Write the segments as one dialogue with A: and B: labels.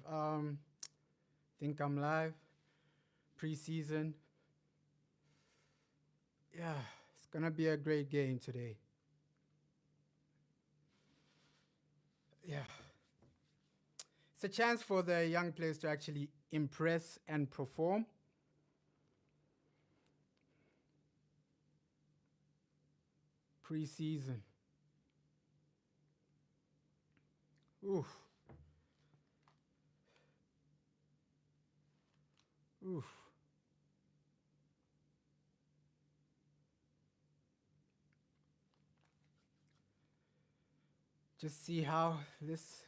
A: live. Think I'm live. Preseason. Yeah, it's gonna be a great game today. Yeah, it's a chance for the young players to actually impress and perform. Preseason. Oof, oof. Just see how this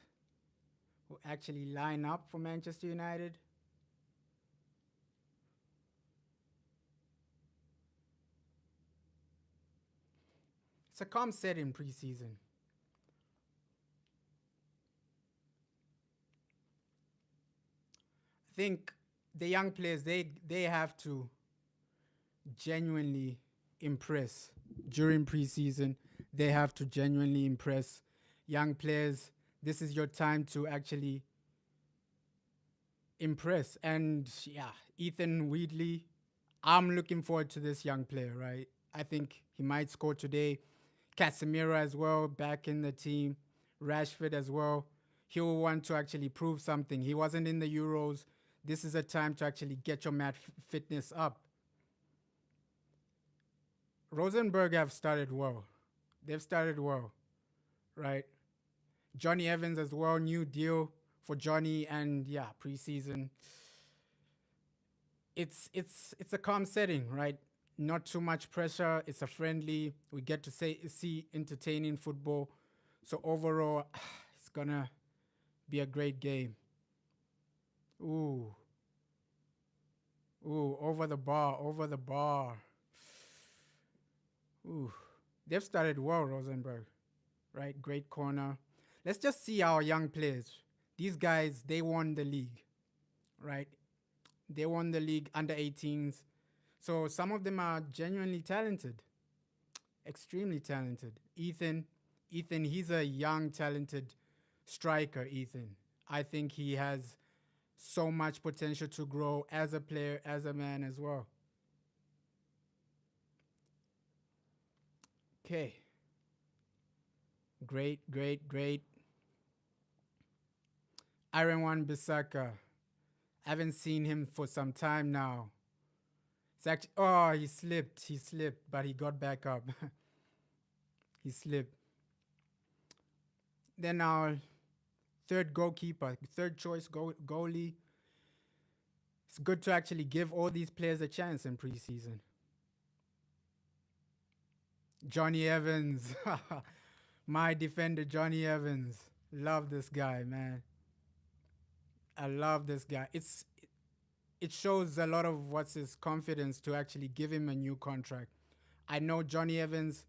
A: will actually line up for Manchester United. It's a calm set in preseason. I think the young players they have to genuinely impress during preseason. They have to genuinely impress young players. This is your time to actually impress. And yeah, Ethan Wheatley, I'm looking forward to this young player, right? I think he might score today. Casemiro as well, back in the team. Rashford as well. He'll want to actually prove something. He wasn't in the Euros. This is a time to actually get your fitness up. Rosenborg have started well. They've started well, right? Johnny Evans as well, new deal for Johnny, and yeah, preseason. It's a calm setting, right? Not too much pressure. It's a friendly. We get to see entertaining football. So overall, it's gonna be a great game. Ooh, ooh, over the bar, over the bar. Ooh, they've started well, Rosenborg, right? Great corner. Let's just see our young players. These guys, they won the league, right? They won the league under 18s. So some of them are genuinely talented, extremely talented. Ethan, he's a young, talented striker, Ethan. I think he has so much potential to grow as a player, as a man as well. Okay. Great, great, great. Iron Wan Bissaka. I haven't seen him for some time now. It's actually, oh, he slipped, but he got back up. He slipped. Then our third goalkeeper, third choice goalie. It's good to actually give all these players a chance in preseason. Johnny Evans, my defender, Johnny Evans. Love this guy, man. I love this guy. It shows a lot of what's his confidence to actually give him a new contract. I know Johnny Evans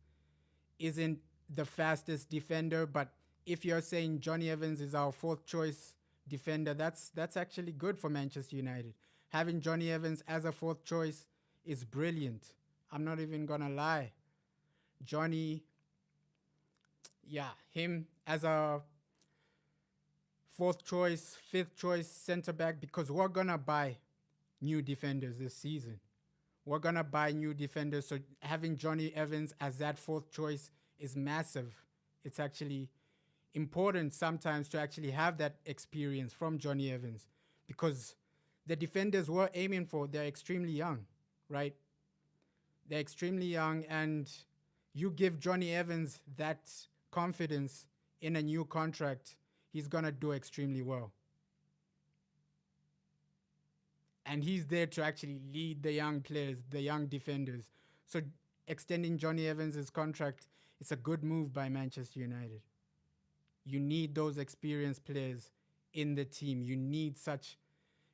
A: isn't the fastest defender, but if you're saying Johnny Evans is our fourth choice defender, that's actually good for Manchester United. Having Johnny Evans as a fourth choice is brilliant. I'm not even gonna lie. Johnny, yeah, him as a fourth choice, fifth choice center back, because we're gonna buy new defenders this season. We're gonna buy new defenders, so having Johnny Evans as that fourth choice is massive. It's actually important sometimes to actually have that experience from Johnny Evans, because the defenders we're aiming for, they're extremely young, right? They're extremely young, and you give Johnny Evans that confidence in a new contract, he's gonna do extremely well. And he's there to actually lead the young players, the young defenders. So extending Johnny Evans' contract, it's a good move by Manchester United. You need those experienced players in the team. You need such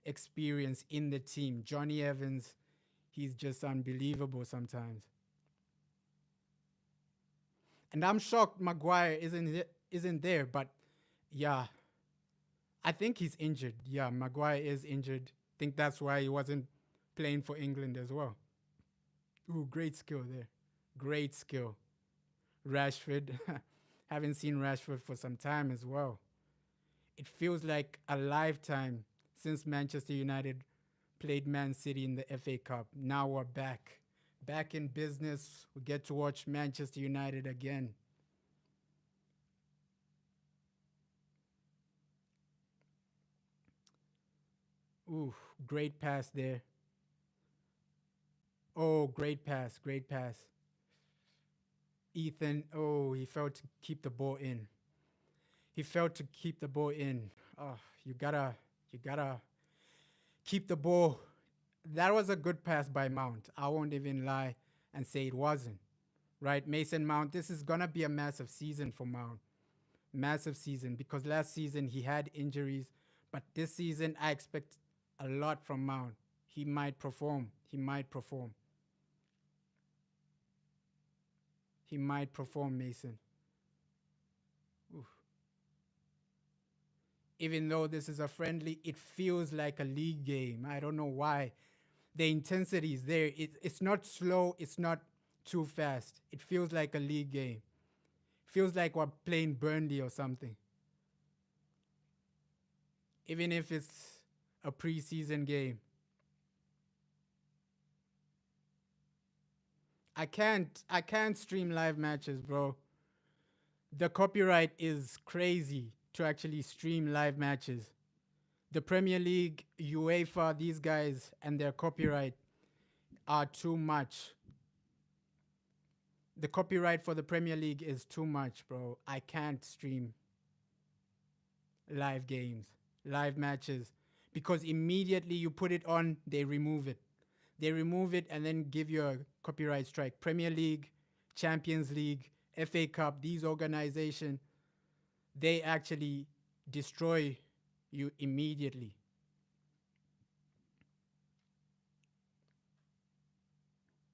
A: experience in the team. Johnny Evans, he's just unbelievable sometimes. And I'm shocked Maguire isn't there, but yeah, I think he's injured. Yeah, Maguire is injured. Think that's why he wasn't playing for England as well. Ooh, great skill there. Great skill. Rashford. Haven't seen Rashford for some time as well. It feels like a lifetime since Manchester United played Man City in the FA Cup. Now we're back in business. We get to watch Manchester United again. Ooh, great pass there. Oh, great pass, great pass. Ethan, oh, he failed to keep the ball in. He failed to keep the ball in. Oh, you gotta keep the ball. That was a good pass by Mount. I won't even lie and say it wasn't. Right, Mason Mount. This is gonna be a massive season for Mount. Massive season because last season he had injuries, but this season I expect a lot from Mount. He might perform. He might perform. He might perform, Mason. Oof. Even though this is a friendly, it feels like a league game. I don't know why. The intensity is there. It's not slow. It's not too fast. It feels like a league game. Feels like we're playing Burnley or something. Even if it's a preseason game. I can't stream live matches, bro. The copyright is crazy to actually stream live matches. The Premier League, UEFA, these guys and their copyright are too much. The copyright for the Premier League is too much, bro. I can't stream live games, live matches, because immediately you put it on, they remove it. They remove it and then give you a copyright strike. Premier League, Champions League, FA Cup, these organizations, they actually destroy you immediately.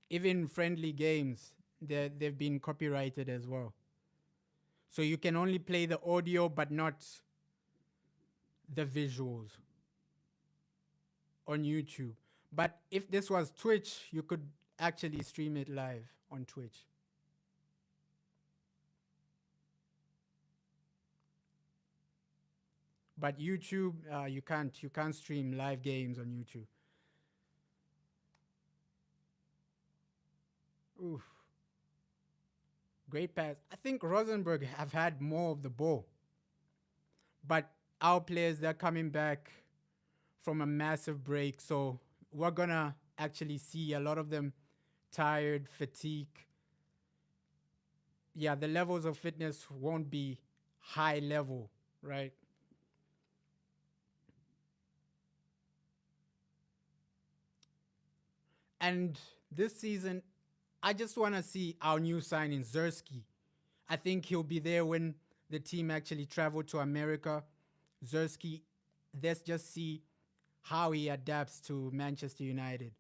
A: Even friendly games, they've been copyrighted as well. So you can only play the audio but not the visuals on YouTube. But if this was Twitch, you could actually stream it live on Twitch. But YouTube, you can't stream live games on YouTube. Oof, great pass. I think Rosenborg have had more of the ball, but our players they're coming back from a massive break, so we're gonna actually see a lot of them tired, fatigue. Yeah, the levels of fitness won't be high level, right? And this season, I just want to see our new signing, Zersky. I think he'll be there when the team actually travel to America. Zersky, let's just see how he adapts to Manchester United.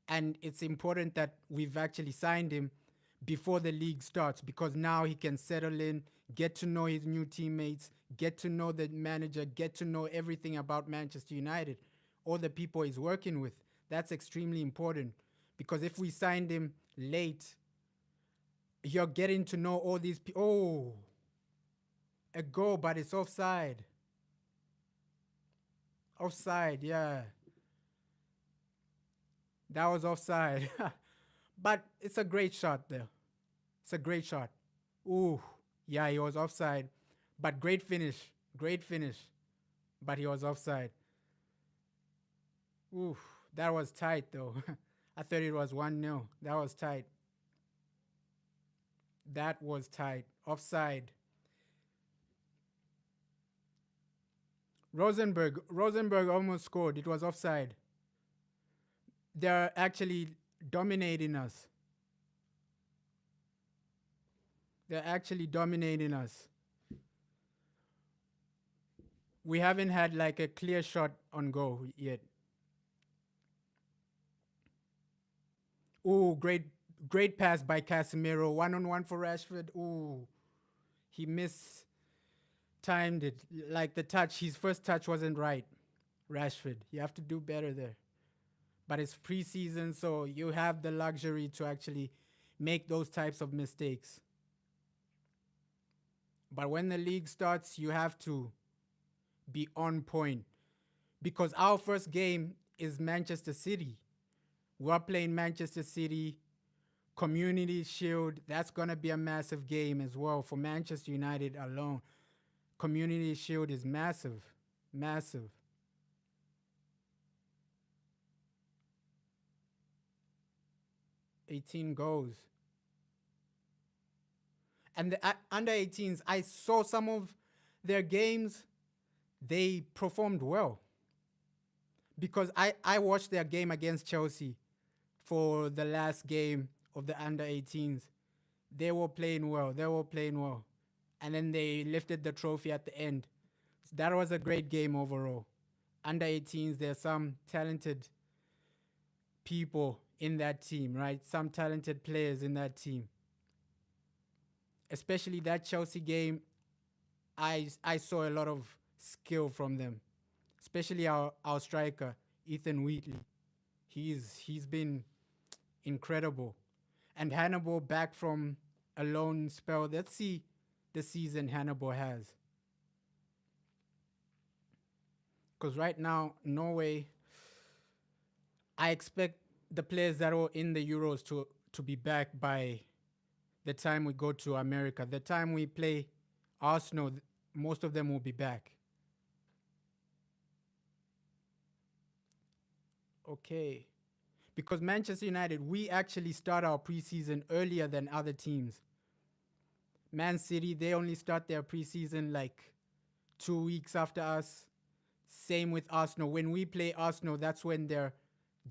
A: And it's important that we've actually signed him before the league starts because now he can settle in, get to know his new teammates, get to know the manager, get to know everything about Manchester United, all the people he's working with. That's extremely important because if we signed him late, you're getting to know all these people. Oh, a goal, but it's offside. Offside, yeah. That was offside. But it's a great shot there. It's a great shot. Ooh, yeah, he was offside. But great finish. Great finish. But he was offside. Ooh, that was tight though. I thought it was 1-0. That was tight. That was tight. Offside. Rosenberg almost scored. It was offside. They're actually dominating us. They're actually dominating us. We haven't had like a clear shot on goal yet. Ooh, great pass by Casemiro. 1-on-1 for Rashford. Ooh, he mistimed it. Like the touch, his first touch wasn't right. Rashford, you have to do better there. But it's preseason, so you have the luxury to actually make those types of mistakes. But when the league starts, you have to be on point because our first game is Manchester City. We're playing Manchester City Community Shield. That's gonna be a massive game as well for Manchester United alone. Community Shield is massive, massive. 18 goals. And the under 18s, I saw some of their games. They performed well because I watched their game against Chelsea for the last game of the under 18s. They were playing well. They were playing well. And then they lifted the trophy at the end. So that was a great game overall. Under 18s, there's some talented people in that team, right? Some talented players in that team. Especially that Chelsea game, I saw a lot of skill from them. Especially our striker, Ethan Wheatley. He's been incredible. And Hannibal back from a loan spell. Let's see the season Hannibal has. Because right now, Norway, I expect the players that are in the Euros to be back by the time we go to America. The time we play Arsenal, most of them will be back. Okay. Because Manchester United, we actually start our preseason earlier than other teams. Man City, they only start their preseason like 2 weeks after us. Same with Arsenal. When we play Arsenal, that's when they're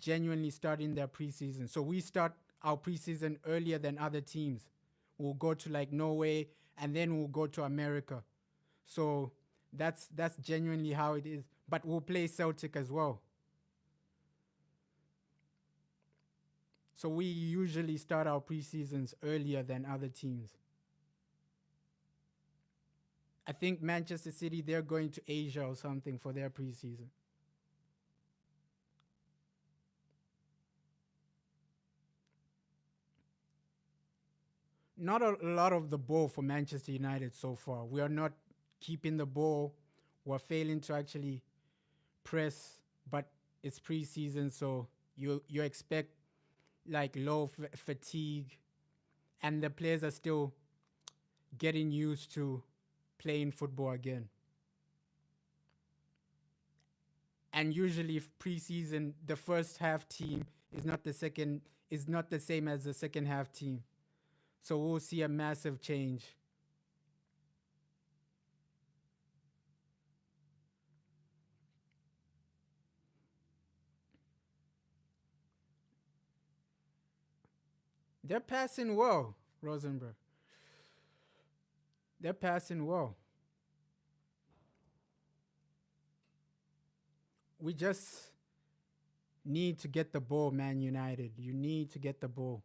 A: genuinely starting their preseason. So we start our preseason earlier than other teams. We'll go to like Norway and then we'll go to America. So that's genuinely how it is. But we'll play Celtic as well. So we usually start our preseasons earlier than other teams. I think Manchester City, they're going to Asia or something for their preseason. Not a lot of the ball for Manchester United so far. We are not keeping the ball. We're failing to actually press, but it's preseason, so you expect like low fatigue, and the players are still getting used to playing football again. And usually preseason, the first half team is not the same as the second half team. So we'll see a massive change. They're passing well, Rosenborg. They're passing well. We just need to get the ball, Man United. You need to get the ball.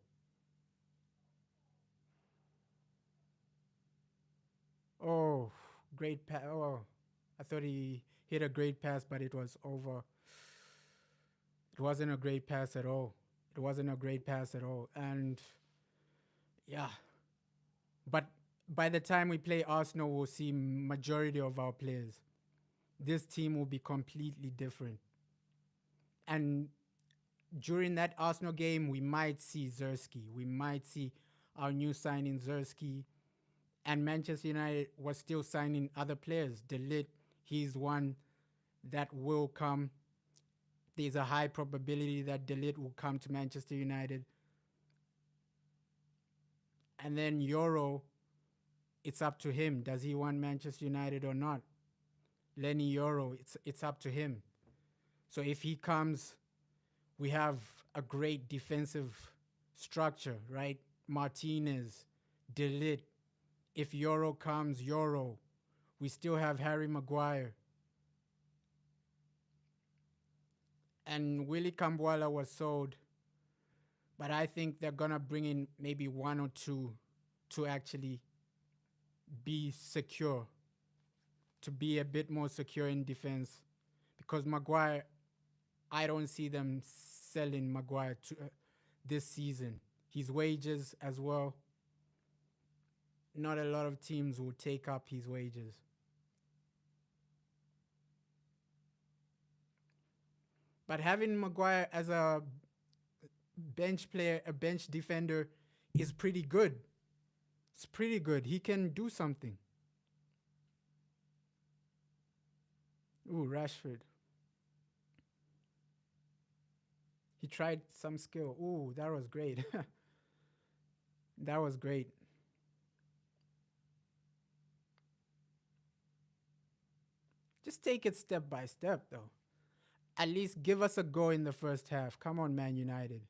A: Oh, great pass. Oh, I thought he hit a great pass, but it was over. It wasn't a great pass at all. It wasn't a great pass at all. And yeah, but by the time we play Arsenal, we'll see majority of our players. This team will be completely different. And during that Arsenal game, we might see Zerski. We might see our new signing Zerski. And Manchester United was still signing other players. Delit, he's one that will come. There's a high probability that Delit will come to Manchester United. And then Euro, it's up to him. Does he want Manchester United or not? Lenny Euro, it's up to him. So if he comes, we have a great defensive structure, right? Martinez, Delit. If Euro comes, Euro. We still have Harry Maguire. And Willie Cambuala was sold, but I think they're gonna bring in maybe one or two to actually be secure, to be a bit more secure in defense. Because Maguire, I don't see them selling Maguire this season. His wages as well. Not a lot of teams will take up his wages. But having Maguire as a bench player, a bench defender, is pretty good. It's pretty good. He can do something. Ooh, Rashford. He tried some skill. Ooh, that was great. That was great. Just take it step by step, though. At least give us a go in the first half. Come on, Man United.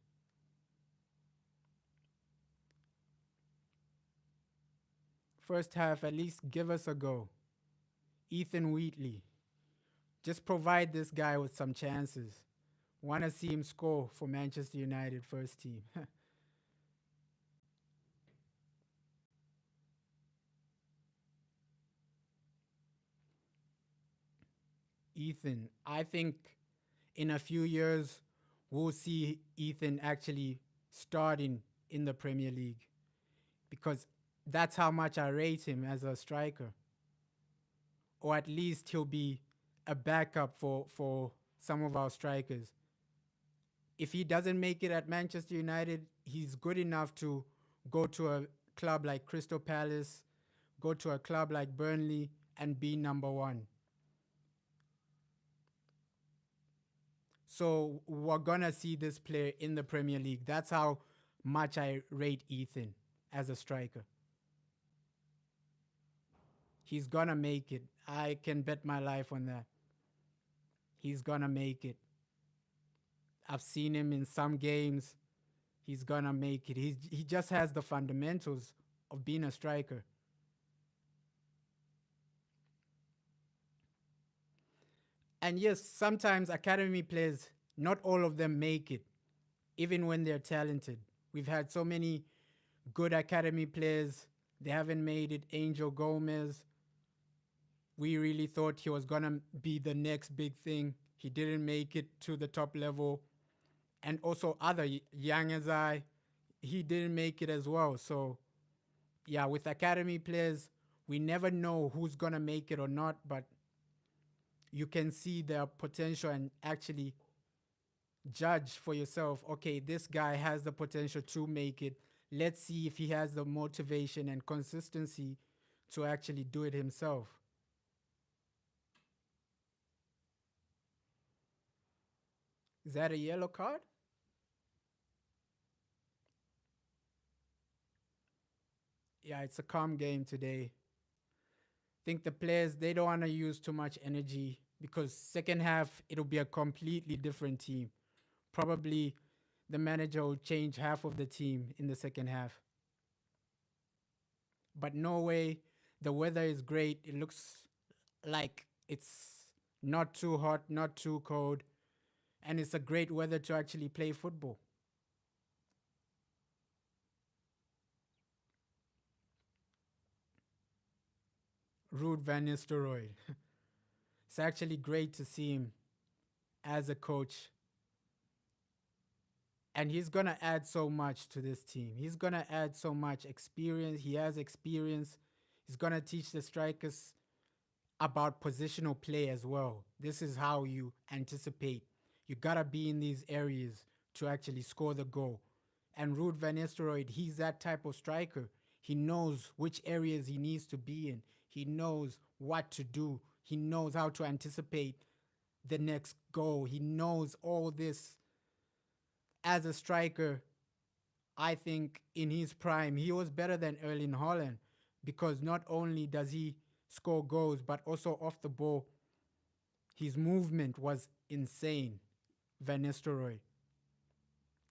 A: First half, at least give us a go. Ethan Wheatley. Just provide this guy with some chances. Want to see him score for Manchester United first team. Ethan, I think in a few years, we'll see Ethan actually starting in the Premier League because that's how much I rate him as a striker. Or at least he'll be a backup for some of our strikers. If he doesn't make it at Manchester United, he's good enough to go to a club like Crystal Palace, go to a club like Burnley, and be number one. So we're gonna see this player in the Premier League. That's how much I rate Ethan as a striker. He's gonna make it. I can bet my life on that. He's gonna make it. I've seen him in some games. He's gonna make it. He just has the fundamentals of being a striker. And yes, sometimes academy players, not all of them make it, even when they're talented. We've had so many good academy players. They haven't made it. Angel Gomez, we really thought he was gonna be the next big thing. He didn't make it to the top level. And also other young as I, he didn't make it as well. So yeah, with academy players, we never know who's gonna make it or not, but you can see their potential and actually judge for yourself. Okay, this guy has the potential to make it. Let's see if he has the motivation and consistency to actually do it himself. Is that a yellow card? Yeah, it's a calm game today. Think the players, they don't want to use too much energy because second half it'll be a completely different team. Probably the manager will change half of the team in the second half. But Norway, the weather is great. It looks like it's not too hot, not too cold, and it's a great weather to actually play football. Ruud van Nistelrooy. It's actually great to see him as a coach, and he's gonna add so much to this team. He's gonna add so much experience. He has experience. He's gonna teach the strikers about positional play as well. This is how you anticipate. You gotta be in these areas to actually score the goal. And Ruud van Nistelrooy, he's that type of striker. He knows which areas he needs to be in. He knows what to do. He knows how to anticipate the next goal. He knows all this. As a striker, I think in his prime, he was better than Erling Haaland because not only does he score goals, but also off the ball, his movement was insane. Van Nistelrooy,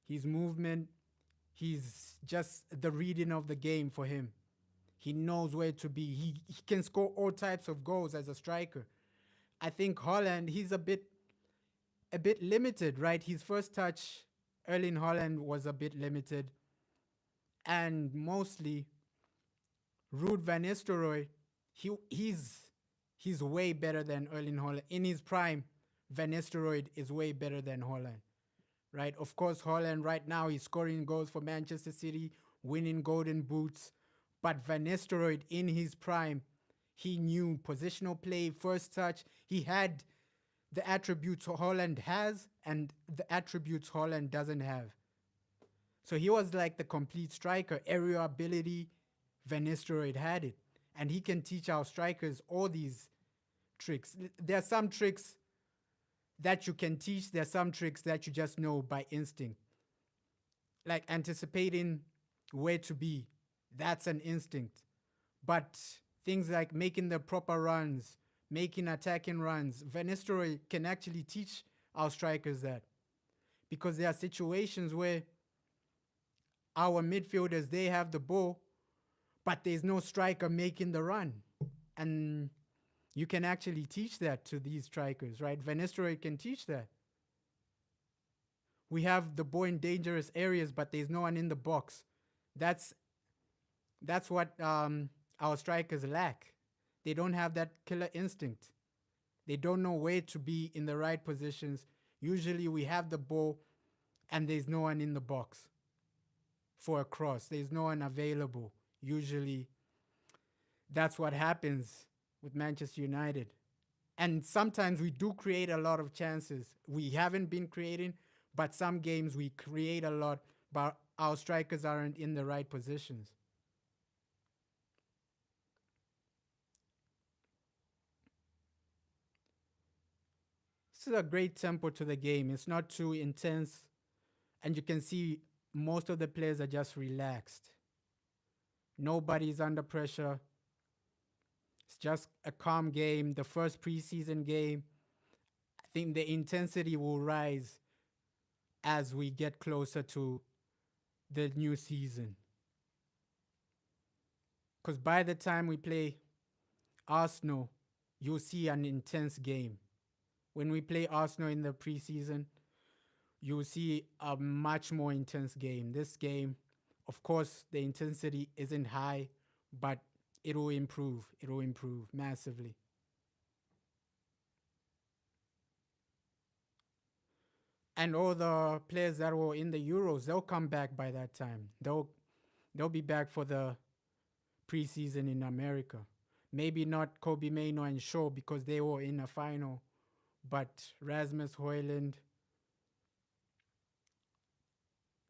A: his movement, he's just the reading of the game for him. He knows where to be. He can score all types of goals as a striker. I think Holland, he's a bit limited, right? His first touch, Erling Holland was a bit limited, and mostly Ruud van Nistelrooy, he's way better than Erling Holland in his prime. Van Nistelrooy is way better than Holland, right? Of course, Holland right now he's scoring goals for Manchester City, winning Golden Boots, but Van Nistelrooy in his prime, he knew positional play, first touch. He had the attributes Holland has and the attributes Holland doesn't have. So he was like the complete striker. Aerial ability, Van Nistelrooy had it. And he can teach our strikers all these tricks. There are some tricks that you can teach. There are some tricks that you just know by instinct. Like anticipating where to be. That's an instinct. But things like making the proper runs, making attacking runs, Van Nistelrooy can actually teach our strikers that. Because there are situations where our midfielders, they have the ball, but there's no striker making the run. And you can actually teach that to these strikers, right? Van Nistelrooy can teach that. We have the ball in dangerous areas, but there's no one in the box. That's what our strikers lack. They don't have that killer instinct. They don't know where to be in the right positions. Usually we have the ball and there's no one in the box for a cross. There's no one available. Usually that's what happens with Manchester United. And sometimes we do create a lot of chances. We haven't been creating, but some games we create a lot, but our strikers aren't in the right positions. This is a great tempo to the game. It's not too intense, and you can see most of the players are just relaxed. Nobody's under pressure. It's just a calm game. The first preseason game, I think the intensity will rise as we get closer to the new season. Because by the time we play Arsenal, you'll see an intense game. When we play Arsenal in the preseason, you'll see a much more intense game. This game, of course, the intensity isn't high, but it will improve. It will improve massively. And all the players that were in the Euros, they'll come back by that time. They'll be back for the preseason in America. Maybe not Kobe Mainoo and Shaw because they were in a final, but Rasmus Højlund,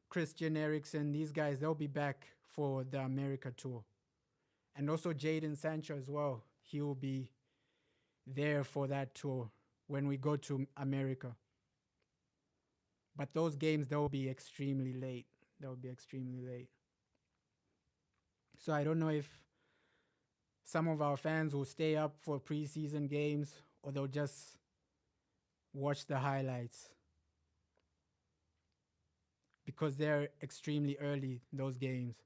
A: Christian Eriksen, these guys, they'll be back for the America tour. And also Jadon Sancho as well. He will be there for that tour when we go to America. But those games, they'll be extremely late. They'll be extremely late. So I don't know if some of our fans will stay up for preseason games or they'll just watch the highlights because they're extremely early, those games.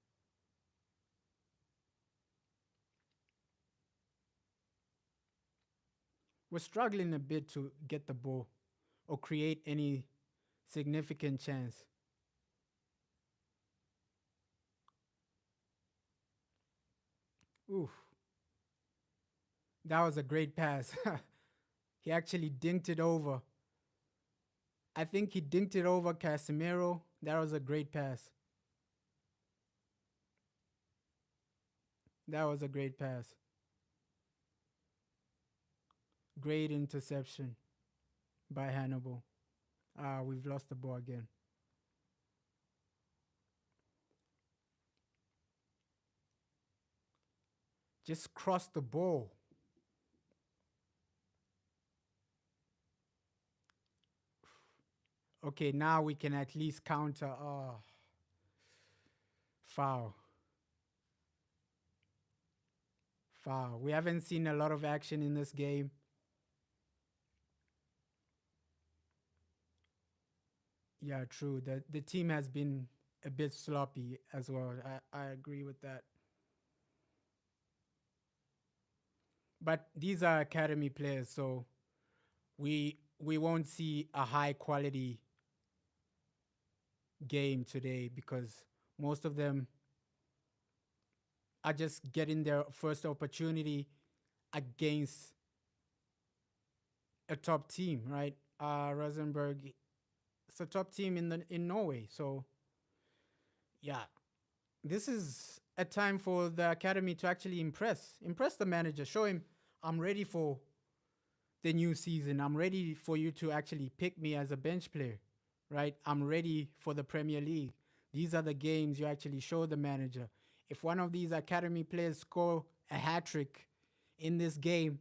A: We're struggling a bit to get the ball or create any significant chance. Oof. That was a great pass. He actually dinked it over. I think he dinked it over Casemiro. That was a great pass. That was a great pass. Great interception by Hannibal. Ah, we've lost the ball again. Just cross the ball. Okay, now we can at least counter. Oh, foul. Foul. We haven't seen a lot of action in this game. Yeah, true. The team has been a bit sloppy as well. I agree with that. But these are academy players, so we won't see a high quality game today because most of them are just getting their first opportunity against a top team, right? Rosenborg, it's a top team in Norway. So yeah, this is a time for the academy to actually impress the manager, show him I'm ready for the new season. I'm ready for you to actually pick me as a bench player, right? I'm ready for the Premier League. These are the games you actually show the manager. If one of these academy players score a hat trick in this game,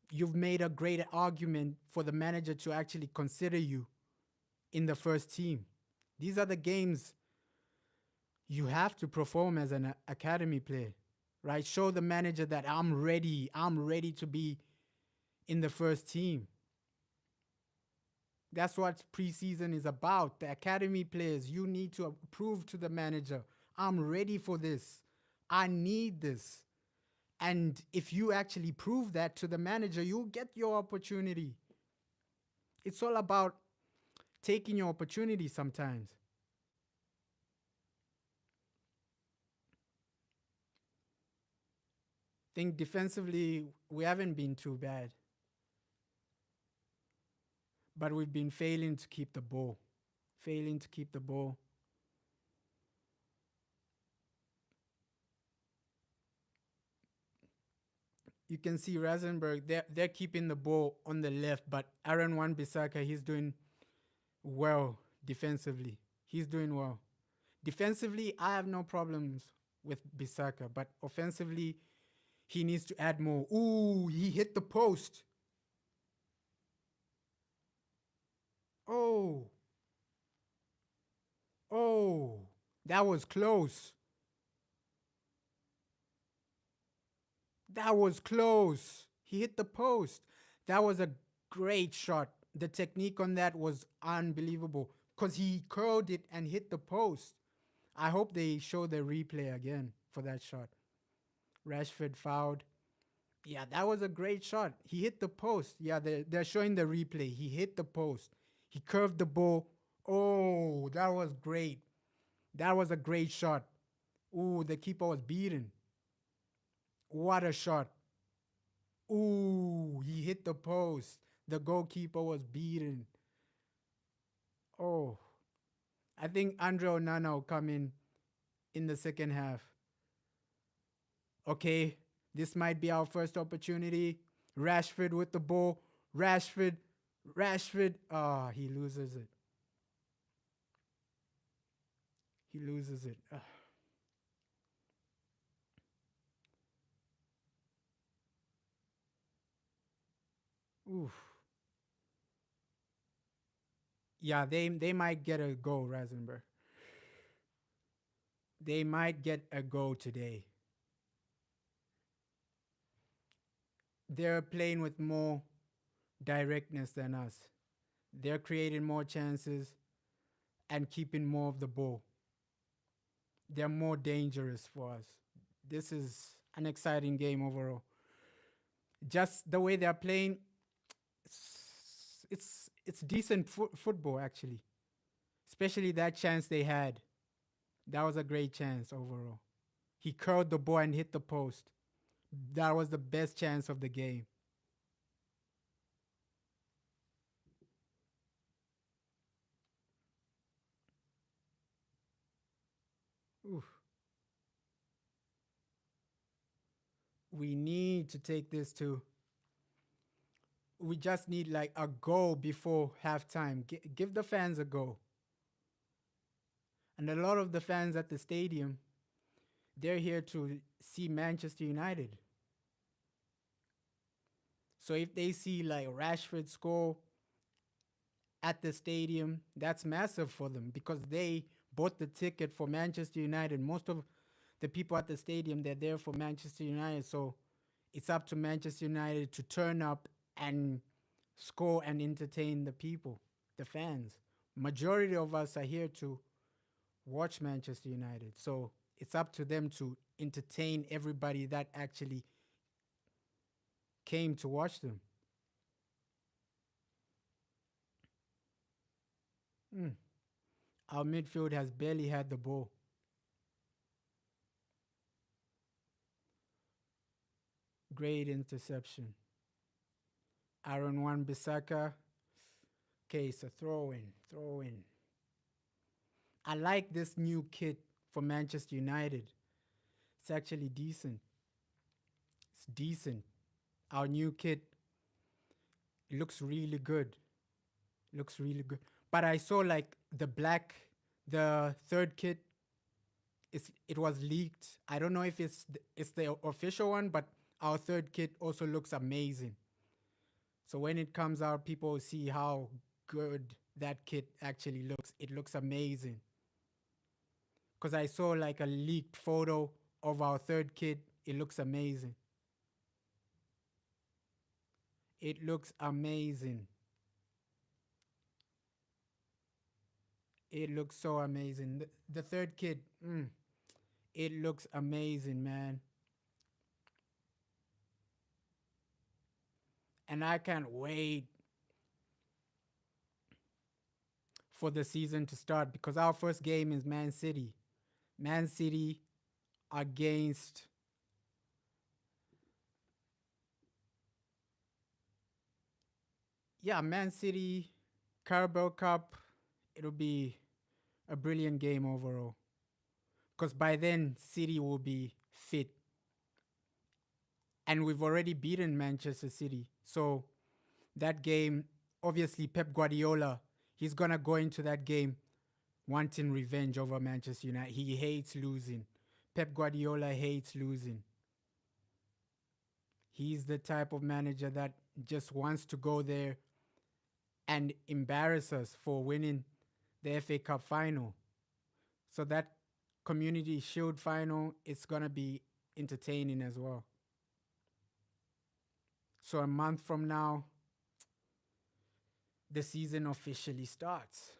A: you've made a great argument for the manager to actually consider you in the first team. These are the games you have to perform as an academy player, right? Show the manager that I'm ready. I'm ready to be in the first team. That's what preseason is about. The academy players, you need to prove to the manager, I'm ready for this. I need this. And if you actually prove that to the manager, you'll get your opportunity. It's all about taking your opportunity sometimes. Think defensively, we haven't been too bad, but we've been failing to keep the ball. Failing to keep the ball. You can see Rosenborg, they're keeping the ball on the left, but Aaron Wan Bissaka, he's doing well defensively. He's doing well. Defensively, I have no problems with Bissaka, but offensively, he needs to add more. Ooh, he hit the post. Oh, oh, that was close. That was close. He hit the post. That was a great shot. The technique on that was unbelievable because he curled it and hit the post. I hope they show the replay again for that shot. Rashford fouled. Yeah, that was a great shot. He hit the post. Yeah, they're showing the replay. He hit the post. He curved the ball. Oh, that was great. That was a great shot. Ooh, the keeper was beaten. What a shot. Ooh, he hit the post. The goalkeeper was beaten. Oh, I think Andre Onana will come in the second half. Okay, this might be our first opportunity. Rashford with the ball. Rashford. Rashford. Ah, he loses it. He loses it. Oof. Yeah, they might get a goal, Rasenberg. They might get a goal today. They're playing with more directness than us. They're creating more chances and keeping more of the ball. They're more dangerous for us. This is an exciting game overall. Just the way they're playing, it's decent football actually. Especially that chance they had. That was a great chance overall. He curled the ball and hit the post. That was the best chance of the game. Oof. We need to take this to. We just need like a goal before halftime. Give the fans a goal. And a lot of the fans at the stadium, they're here to see Manchester United. So if they see like Rashford score at the stadium, that's massive for them because they bought the ticket for Manchester United. Most of the people at the stadium, they're there for Manchester United. So it's up to Manchester United to turn up and score and entertain the people, the fans. Majority of us are here to watch Manchester United. So it's up to them to entertain everybody that actually came to watch them. Mm. Our midfield has barely had the ball. Great interception. Aaron Wan Bissaka. Okay, it's a throw in. Throw in. I like this new kit for Manchester United. It's actually decent. It's decent. Our new kit. It looks really good. Looks really good. But I saw like the third kit. It was leaked. I don't know if it's the official one, but our third kit also looks amazing. So when it comes out, people will see how good that kit actually looks. It looks amazing. Because I saw like a leaked photo of our third kit. It looks amazing. It looks amazing. It looks so amazing. The third kit, it looks amazing, man. And I can't wait for the season to start because our first game is Man City. Man City against, yeah, Man City, Carabao Cup. It'll be a brilliant game overall because by then City will be fit and we've already beaten Manchester City. So that game, obviously, Pep Guardiola, he's going to go into that game wanting revenge over Manchester United. He hates losing. Pep Guardiola hates losing. He's the type of manager that just wants to go there and embarrass us for winning the FA Cup final. So that Community Shield final, it's going to be entertaining as well. So a month from now, the season officially starts.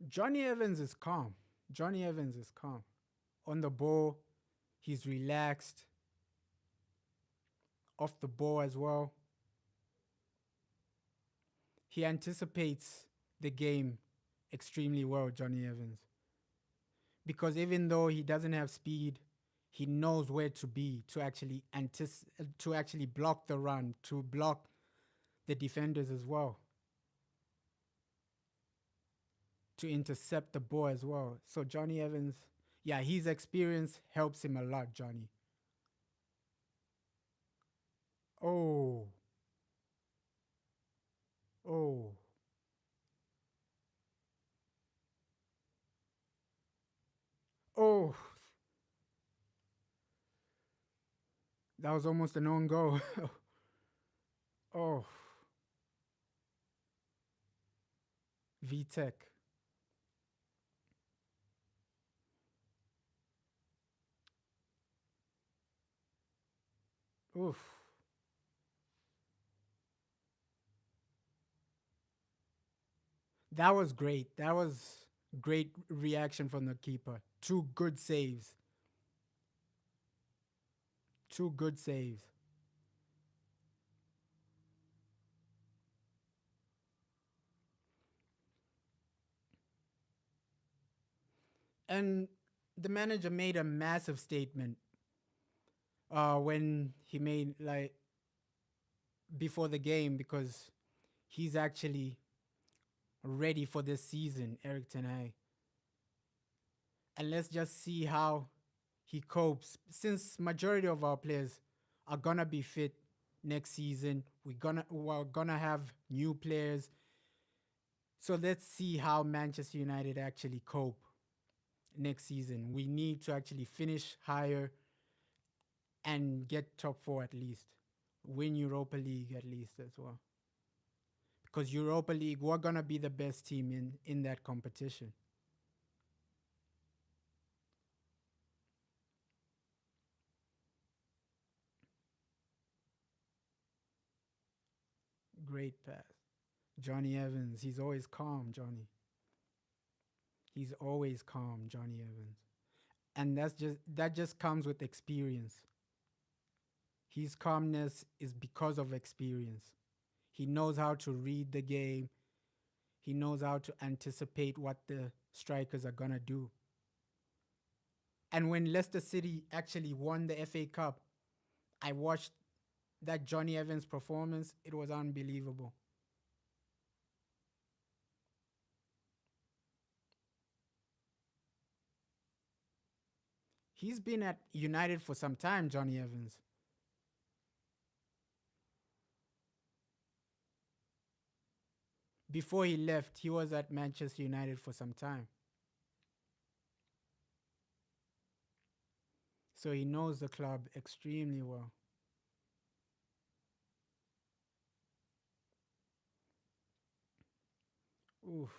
A: Johnny Evans is calm. Johnny Evans is calm. On the ball, he's relaxed. Off the ball as well. He anticipates the game extremely well, Johnny Evans. Because even though he doesn't have speed, he knows where to be to actually to actually block the run, to block the defenders as well, to intercept the ball as well. So Johnny Evans, yeah, his experience helps him a lot, Johnny. Oh, oh, oh, that was almost an own goal. Oh, VTech. Oof. That was great. That was great reaction from the keeper. Two good saves. Two good saves. And the manager made a massive statement when he made like before the game because he's actually ready for this season, Eric Ten Hag. And let's just see how he copes since majority of our players are gonna be fit next season. We're gonna have new players. So let's see how Manchester United actually cope next season. We need to actually finish higher and get top four at least. Win Europa League at least as well. Because Europa League, we're gonna be the best team in that competition. Great pass. Johnny Evans, he's always calm, Johnny. He's always calm, Johnny Evans. And that just comes with experience. His calmness is because of experience. He knows how to read the game. He knows how to anticipate what the strikers are gonna do. And when Leicester City actually won the FA Cup, I watched that Johnny Evans performance. It was unbelievable. He's been at United for some time, Johnny Evans. Before he left, he was at Manchester United for some time. So he knows the club extremely well. Oof.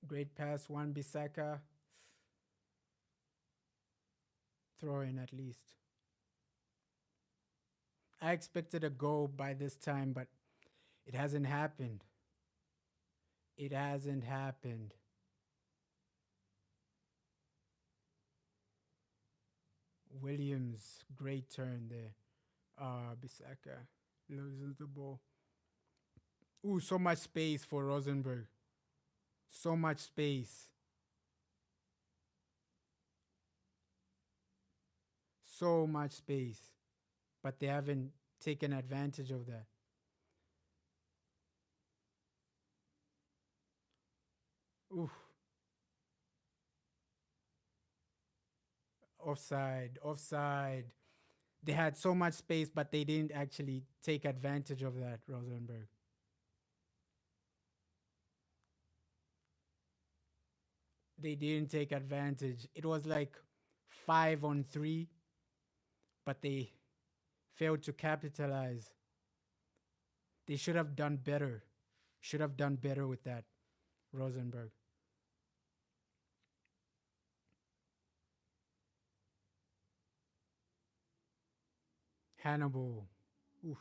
A: Great pass, one Bissaka. Throw in at least. I expected a goal by this time, but it hasn't happened. It hasn't happened. Williams, great turn there. Bissaka loses the ball. Ooh, so much space for Rosenborg. So much space. So much space. But they haven't taken advantage of that. Oof. Offside. Offside. They had so much space, but they didn't actually take advantage of that, Rosenborg. They didn't take advantage. It was like 5-on-3, but they failed to capitalize. They should have done better. Should have done better with that, Rosenborg. Hannibal. Oof,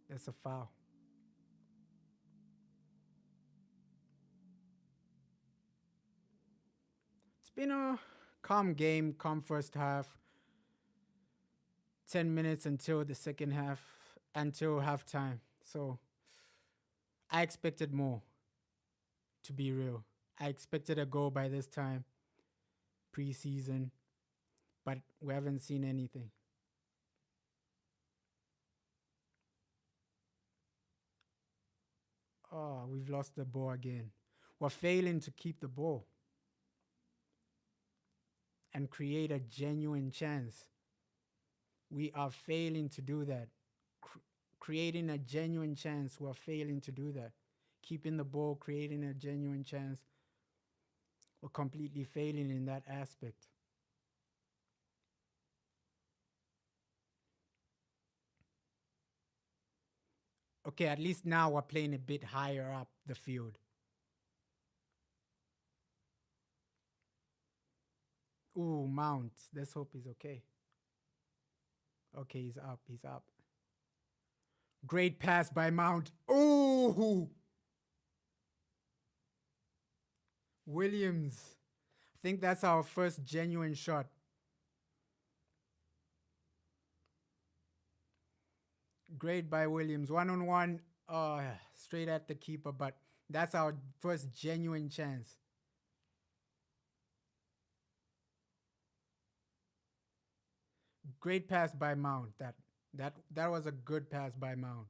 A: that's a foul. It's been a calm game, calm first half. 10 minutes until the second half, until halftime. So I expected more, to be real. I expected a goal by this time, preseason, but we haven't seen anything. Oh, we've lost the ball again. We're failing to keep the ball and create a genuine chance. We are failing to do that. Creating a genuine chance, we're failing to do that. Keeping the ball, creating a genuine chance, we're completely failing in that aspect. Okay, at least now we're playing a bit higher up the field. Ooh, Mount. Let's hope he's okay. Okay, he's up. He's up. Great pass by Mount. Ooh, Williams. I think that's our first genuine shot. Great by Williams. 1-on-1, straight at the keeper, but that's our first genuine chance. Great pass by Mount. That was a good pass by Mount.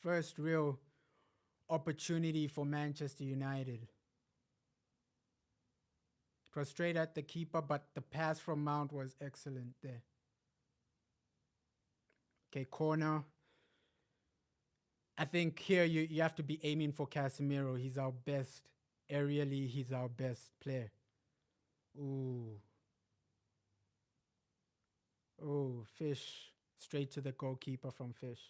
A: First real opportunity for Manchester United. It was straight at the keeper, but the pass from Mount was excellent there. Okay, corner. I think here you have to be aiming for Casemiro. He's our best. Aerially, he's our best player. Ooh. Oh, Fish. Straight to the goalkeeper from Fish.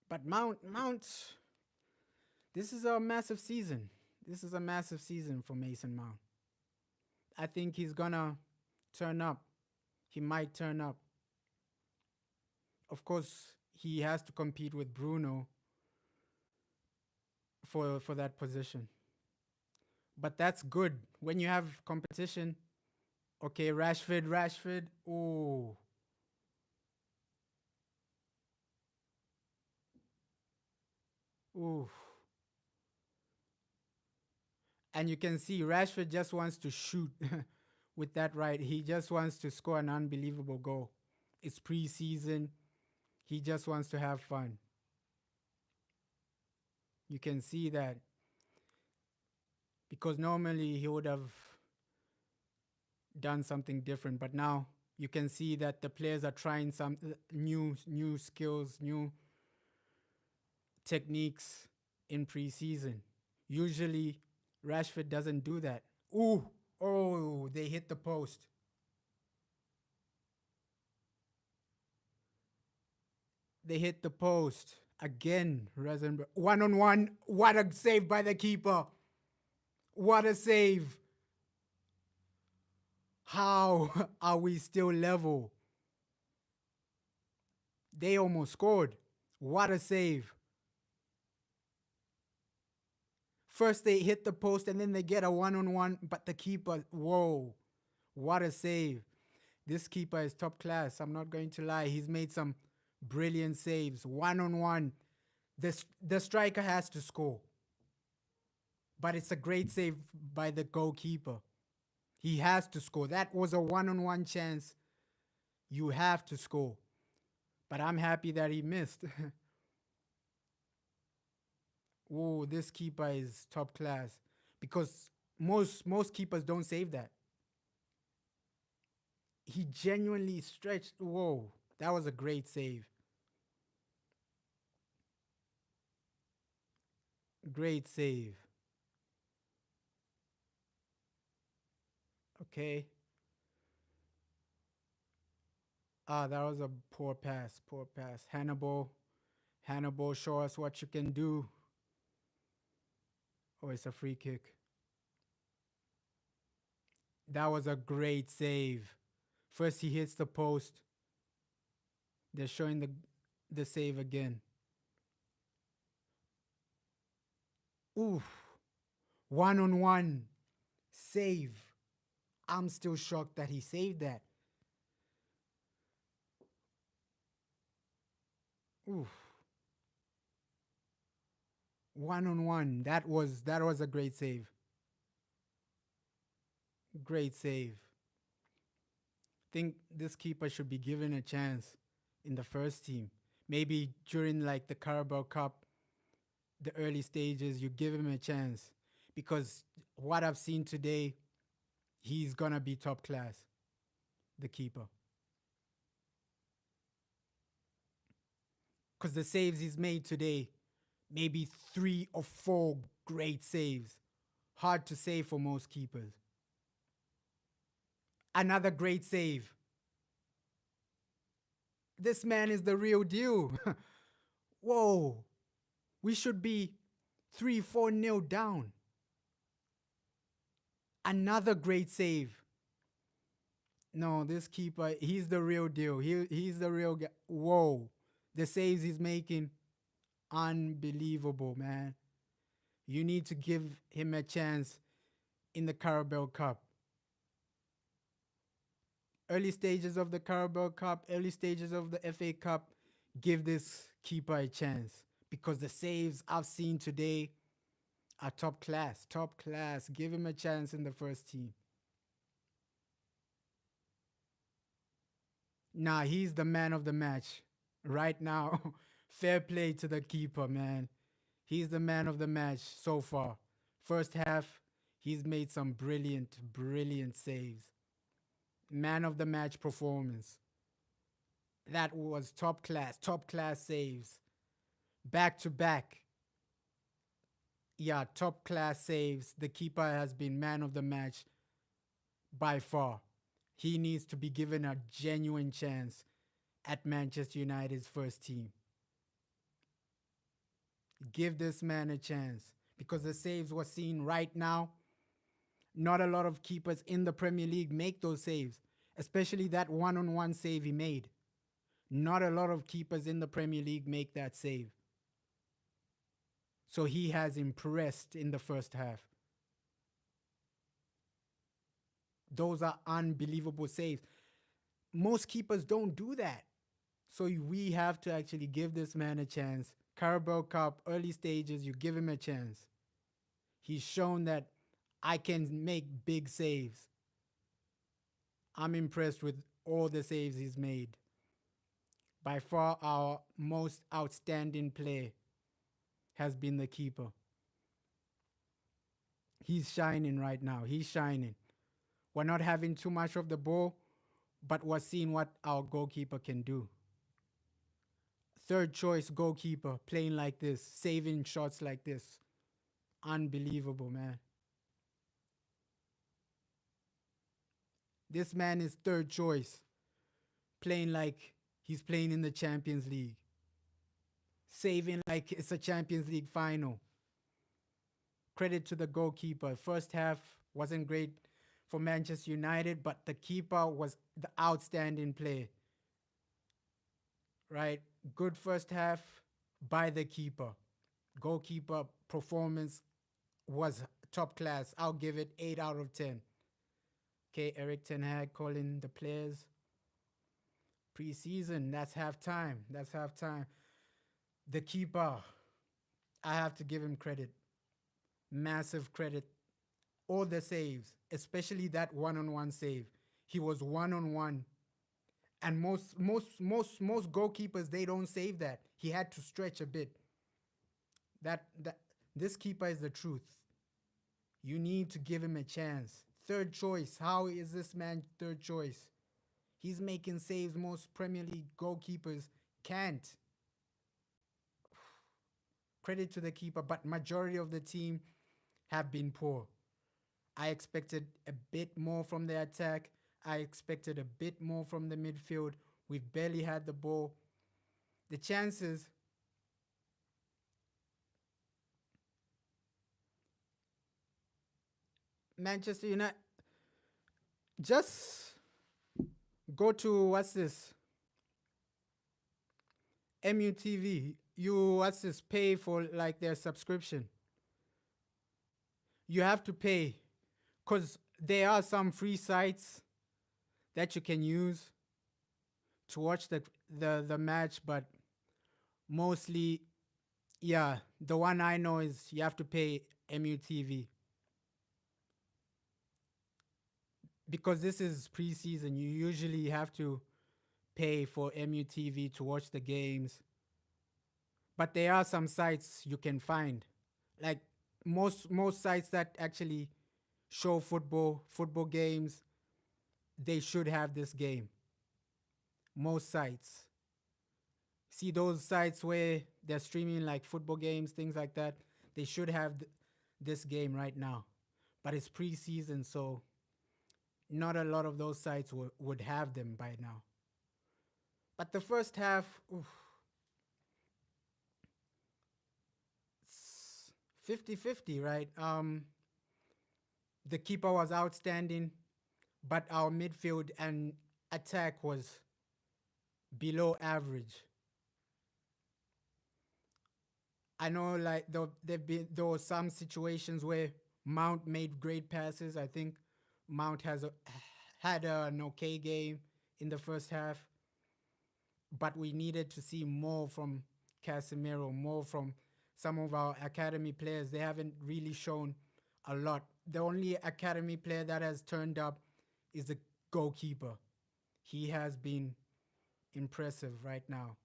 A: But Mount, this is a massive season. This is a massive season for Mason Mount. I think he's gonna turn up. He might turn up. Of course, he has to compete with Bruno for that position. But that's good when you have competition. Okay, Rashford. Oh, ooh. And you can see Rashford just wants to shoot with that right. He just wants to score an unbelievable goal. It's preseason. He just wants to have fun. You can see that because normally he would have done something different, but now you can see that the players are trying some new skills, new techniques in preseason. Usually, Rashford doesn't do that. Ooh, oh, they hit the post. They hit the post again. Rosenborg 1-on-1. What a save by the keeper! What a save! How are we still level? They almost scored. What a save! First they hit the post and then they get a 1-on-1, but the keeper, whoa, what a save. This keeper is top class. I'm not going to lie. He's made some brilliant saves. 1-on-1. The striker has to score. But it's a great save by the goalkeeper. He has to score. That was a 1-on-1 chance. You have to score. But I'm happy that he missed. Oh, this keeper is top class. Because most keepers don't save that. He genuinely stretched. Whoa, that was a great save. Great save. Okay. Ah, that was a poor pass. Poor pass. Hannibal, show us what you can do. Oh, it's a free kick. That was a great save. First he hits the post. They're showing the save again. Oof. 1-on-1 save. I'm still shocked that he saved that. Oof. 1-on-1. That was a great save. Great save. Think this keeper should be given a chance in the first team. Maybe during like the Carabao Cup, the early stages, you give him a chance. Because what I've seen today, he's gonna be top class, the keeper. Because the saves he's made today, maybe 3 or 4 great saves. Hard to say for most keepers. Another great save. This man is the real deal. Whoa. We should be 3-4 nil down. Another great save. No, this keeper, he's the real deal. He's the real guy. Whoa. The saves he's making, unbelievable, man. You need to give him a chance in the Carabao Cup. Early stages of the Carabao Cup, early stages of the FA Cup, give this keeper a chance because the saves I've seen today are top class. Top class. Give him a chance in the first team. Nah, he's the man of the match right now. Fair play to the keeper, man. He's the man of the match so far. First half, he's made some brilliant saves. Man of the match performance. That was top class saves. Back to back. Yeah, top class saves. The keeper has been man of the match by far. He needs to be given a genuine chance at Manchester United's first team. Give this man a chance because the saves we're seeing right now, not a lot of keepers in the Premier League make those saves, especially that 1-on-1 save he made. Not a lot of keepers in the Premier League make that save. So he has impressed in the first half. Those are unbelievable saves. Most keepers don't do that. So we have to actually give this man a chance. Carabao Cup, early stages, you give him a chance. He's shown that I can make big saves. I'm impressed with all the saves he's made. By far, our most outstanding play has been the keeper. He's shining right now. He's shining. We're not having too much of the ball, but we're seeing what our goalkeeper can do. Third choice goalkeeper playing like this, saving shots like this. Unbelievable, man. This man is third choice, playing like he's playing in the Champions League, saving like it's a Champions League final. Credit to the goalkeeper. First half wasn't great for Manchester United, but the keeper was the outstanding play, right? Good first half by the keeper. Goalkeeper performance was top class. I'll give it 8 out of 10. Okay, Eric Ten Hag calling the players preseason. That's halftime. That's halftime. The keeper, I have to give him credit. Massive credit. All the saves, especially that one-on-one save. He was one-on-one. And most goalkeepers they don't save that. He had to stretch a bit. That this keeper is the truth. You need to give him a chance. Third choice. How is this man third choice? He's making saves most Premier League goalkeepers can't. Credit to the keeper, but majority of the team have been poor. I expected a bit more from the attack. I expected a bit more from the midfield. We've barely had the ball. The chances, Manchester United, just go to what's this? MUTV. You what's this? Pay for like their subscription. You have to pay because there are some free sites that you can use to watch the match, but mostly, yeah, the one I know is you have to pay MUTV because this is preseason. You usually have to pay for MUTV to watch the games, but there are some sites you can find, like most sites that actually show football games. They should have this game. Most sites. See those sites where they're streaming like football games, things like that. They should have this game right now, but it's preseason, so not a lot of those sites would have them by now. But the first half, oof, 50-50, right? The keeper was outstanding, but our midfield and attack was below average. I know like there were some situations where Mount made great passes. I think Mount had an okay game in the first half, but we needed to see more from Casemiro, more from some of our academy players. They haven't really shown a lot. The only academy player that has turned up is the goalkeeper. He has been impressive right now.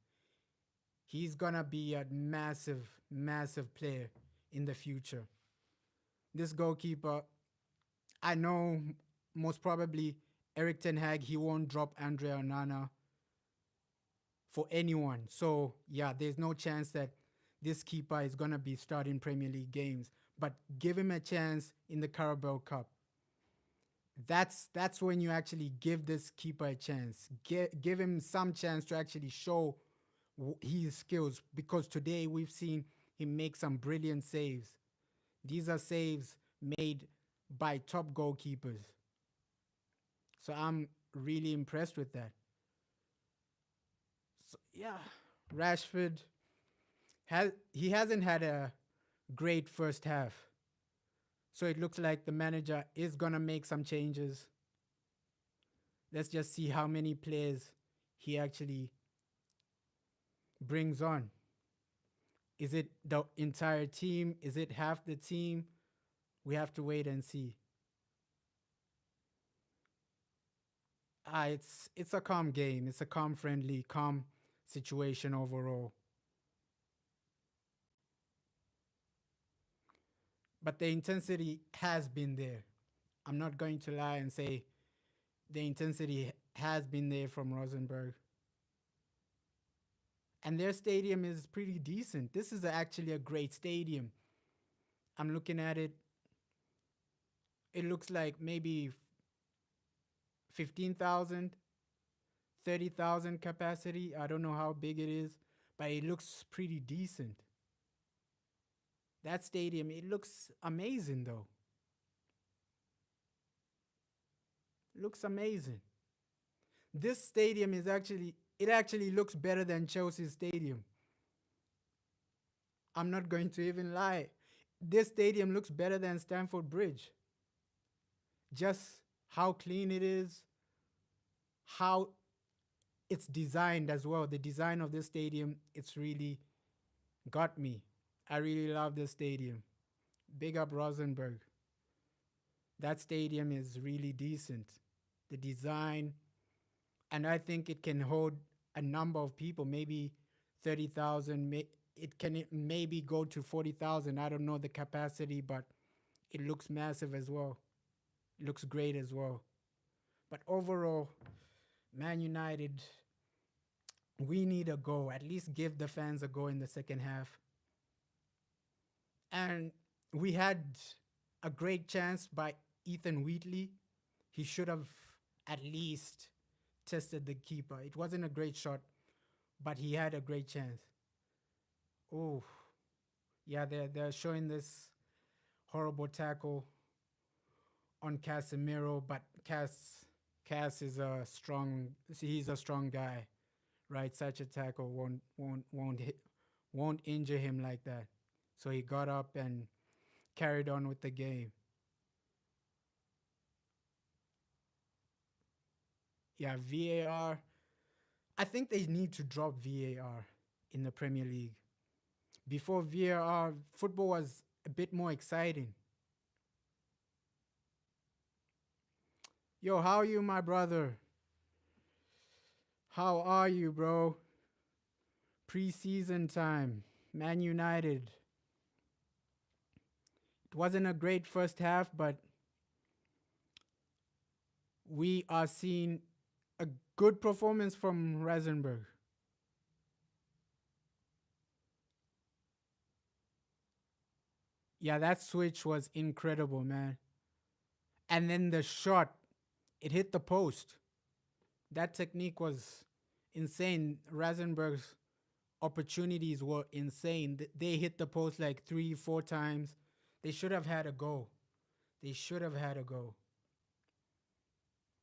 A: He's gonna be a massive player in the future. This goalkeeper, I know most probably Eric Ten Hag, he won't drop Andre Onana for anyone. So yeah, there's no chance that this keeper is gonna be starting Premier League games. But give him a chance in the Carabao Cup. That's when you actually give this keeper a chance. Give him some chance to actually show his skills, because today we've seen him make some brilliant saves. These are saves made by top goalkeepers. So I'm really impressed with that. So yeah, Rashford he hasn't had a great first half. So it looks like the manager is gonna make some changes. Let's just see how many players he actually brings on. Is it the entire team? Is it half the team? We have to wait and see. It's a calm game. It's a calm, friendly, calm situation overall. But the intensity has been there. I'm not going to lie and say the intensity has been there from Rosenborg. And their stadium is pretty decent. This is actually a great stadium. I'm looking at it. It looks like maybe 15,000, 30,000 capacity. I don't know how big it is, but it looks pretty decent. That stadium, it looks amazing though. Looks amazing. This stadium is actually, it actually looks better than Chelsea Stadium. I'm not going to even lie. This stadium looks better than Stamford Bridge. Just how clean it is, how it's designed as well. The design of this stadium, it's really got me. I really love this stadium. Big up Rosenborg. That stadium is really decent. The design, and I think it can hold a number of people, maybe 30,000. It can maybe go to 40,000. I don't know the capacity, but it looks massive as well. It looks great as well. But overall, Man United, we need a go. At least give the fans a go in the second half. And we had a great chance by Ethan Wheatley. He should have at least tested the keeper. It wasn't a great shot, but he had a great chance. Oh, yeah, they're showing this horrible tackle on Casemiro, but Cass is a strong. He's a strong guy, right? Such a tackle won't injure him like that. So he got up and carried on with the game. Yeah, VAR. I think they need to drop VAR in the Premier League. Before VAR, football was a bit more exciting. Yo, how are you, my brother? How are you, bro? Preseason time. Man United. It wasn't a great first half, but we are seeing a good performance from Rosenborg. Yeah, that switch was incredible, man. And then the shot, it hit the post. That technique was insane. Rosenborg's opportunities were insane. They hit the post like 3, 4 times. They should have had a goal. They should have had a goal.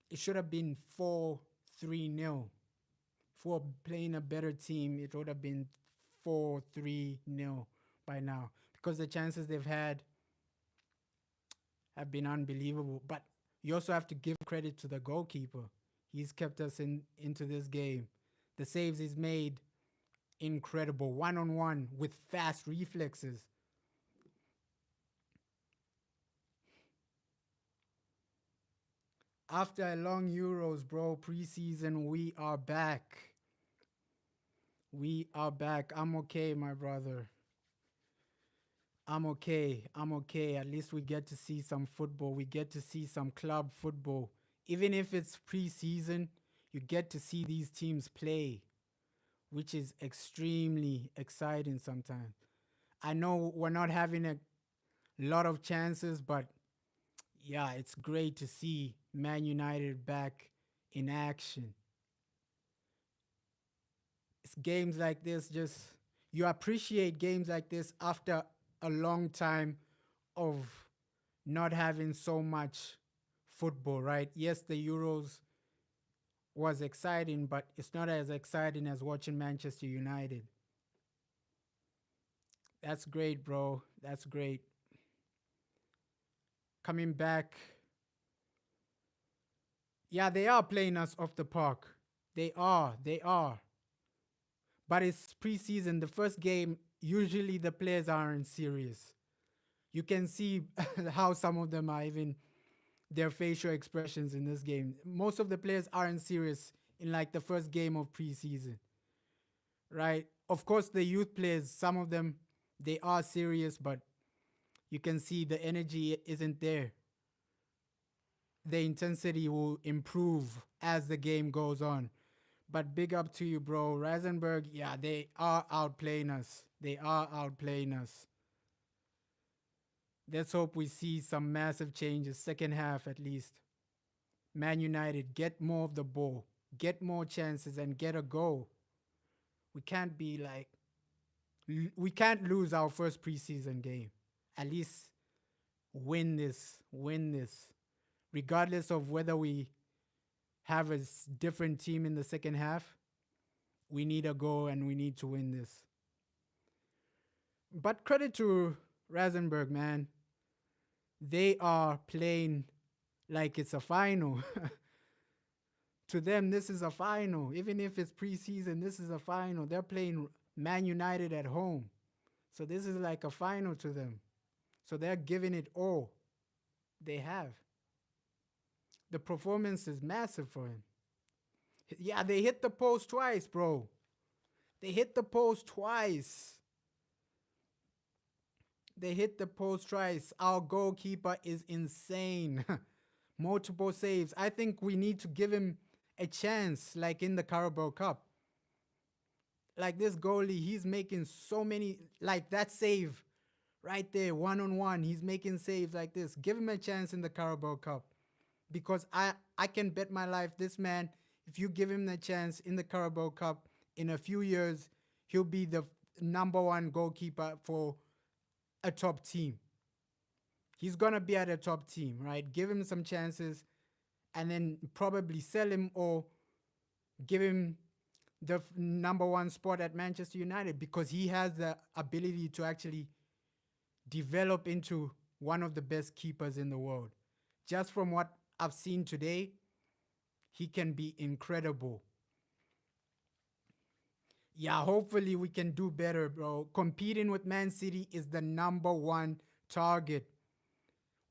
A: It should have been 4-3-0. For playing a better team, it would have been 4-3-0 by now because the chances they've had have been unbelievable. But you also have to give credit to the goalkeeper. He's kept us into this game. The saves he's made, incredible. 1-on-1 with fast reflexes. After a long Euros, bro, preseason, we are back. We are back. I'm okay, my brother. I'm okay. I'm okay. At least we get to see some football. We get to see some club football. Even if it's preseason, you get to see these teams play, which is extremely exciting sometimes. I know we're not having a lot of chances, but yeah, it's great to see Man United back in action. It's games like this, just you appreciate games like this after a long time of not having so much football, right? Yes, the Euros was exciting, but it's not as exciting as watching Manchester United. That's great, bro. That's great. Coming back. Yeah, they are playing us off the park. They are. They are. But it's preseason. The first game, usually the players aren't serious. You can see how some of them are even their facial expressions in this game. Most of the players aren't serious in like the first game of preseason, right? Of course, the youth players, some of them, they are serious, but you can see the energy isn't there. The intensity will improve as the game goes on. But big up to you, bro. Rosenborg, yeah, they are outplaying us. They are outplaying us. Let's hope we see some massive changes, second half at least. Man United, get more of the ball, get more chances, and get a goal. We can't be like, we can't lose our first preseason game. At least win this. Regardless of whether we have a different team in the second half, we need a goal and we need to win this. But credit to Rosenborg, man. They are playing like it's a final. To them, this is a final. Even if it's preseason, this is a final. They're playing Man United at home. So this is like a final to them. So they're giving it all they have. The performance is massive for him. Yeah, they hit the post twice, bro. They hit the post twice. They hit the post twice. Our goalkeeper is insane. Multiple saves. I think we need to give him a chance, like in the Carabao Cup. Like this goalie, he's making so many, like that save right there, one on one. He's making saves like this. Give him a chance in the Carabao Cup. Because I can bet my life this man, if you give him the chance in the Carabao Cup, in a few years, he'll be the number one goalkeeper for a top team. He's going to be at a top team, right? Give him some chances and then probably sell him or give him the number one spot at Manchester United because he has the ability to actually develop into one of the best keepers in the world. Just from what I've seen today, he can be incredible. Yeah, hopefully we can do better, bro. Competing with Man City is the number one target.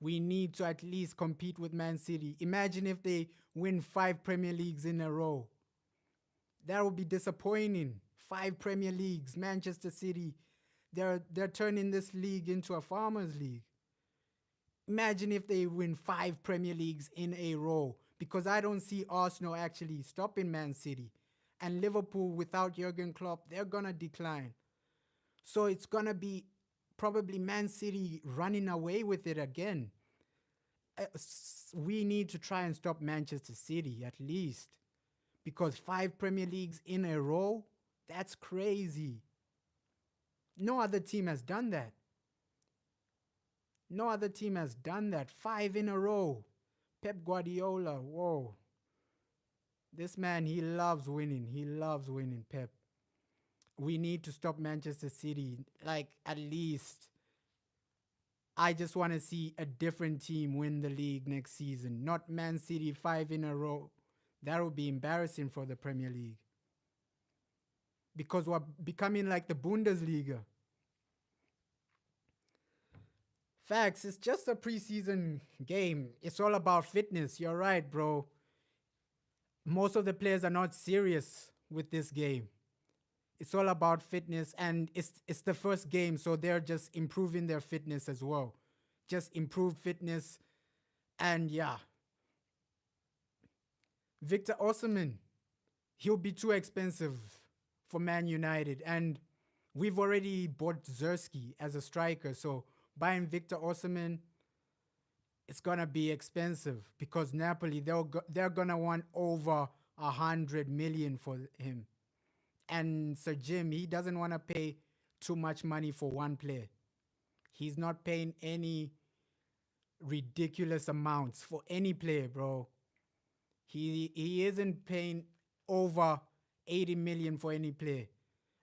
A: We need to at least compete with Man City. Imagine if they win 5 Premier Leagues in a row. That would be disappointing. 5 Premier Leagues, Manchester City. They're turning this league into a farmers league. Imagine if they win 5 Premier Leagues in a row. Because I don't see Arsenal actually stopping Man City. And Liverpool, without Jurgen Klopp, they're going to decline. So it's going to be probably Man City running away with it again. We need to try and stop Manchester City at least. Because 5 Premier Leagues in a row, that's crazy. No other team has done that. No other team has done that. 5 in a row. Pep Guardiola, whoa. This man, he loves winning. He loves winning, Pep. We need to stop Manchester City. Like, at least, I just want to see a different team win the league next season. Not Man City 5 in a row. That would be embarrassing for the Premier League. Because we're becoming like the Bundesliga. Facts, it's just a preseason game. It's all about fitness. You're right, bro. Most of the players are not serious with this game. It's all about fitness, and it's the first game, so they're just improving their fitness as well. Just improve fitness, and yeah. Victor Osimhen, he'll be too expensive for Man United, and we've already bought Zersky as a striker, so buying Victor Osimhen, it's gonna be expensive because Napoli they're gonna want over 100 million for him, and Sir Jim he doesn't want to pay too much money for one player. He's not paying any ridiculous amounts for any player, bro. He isn't paying over 80 million for any player.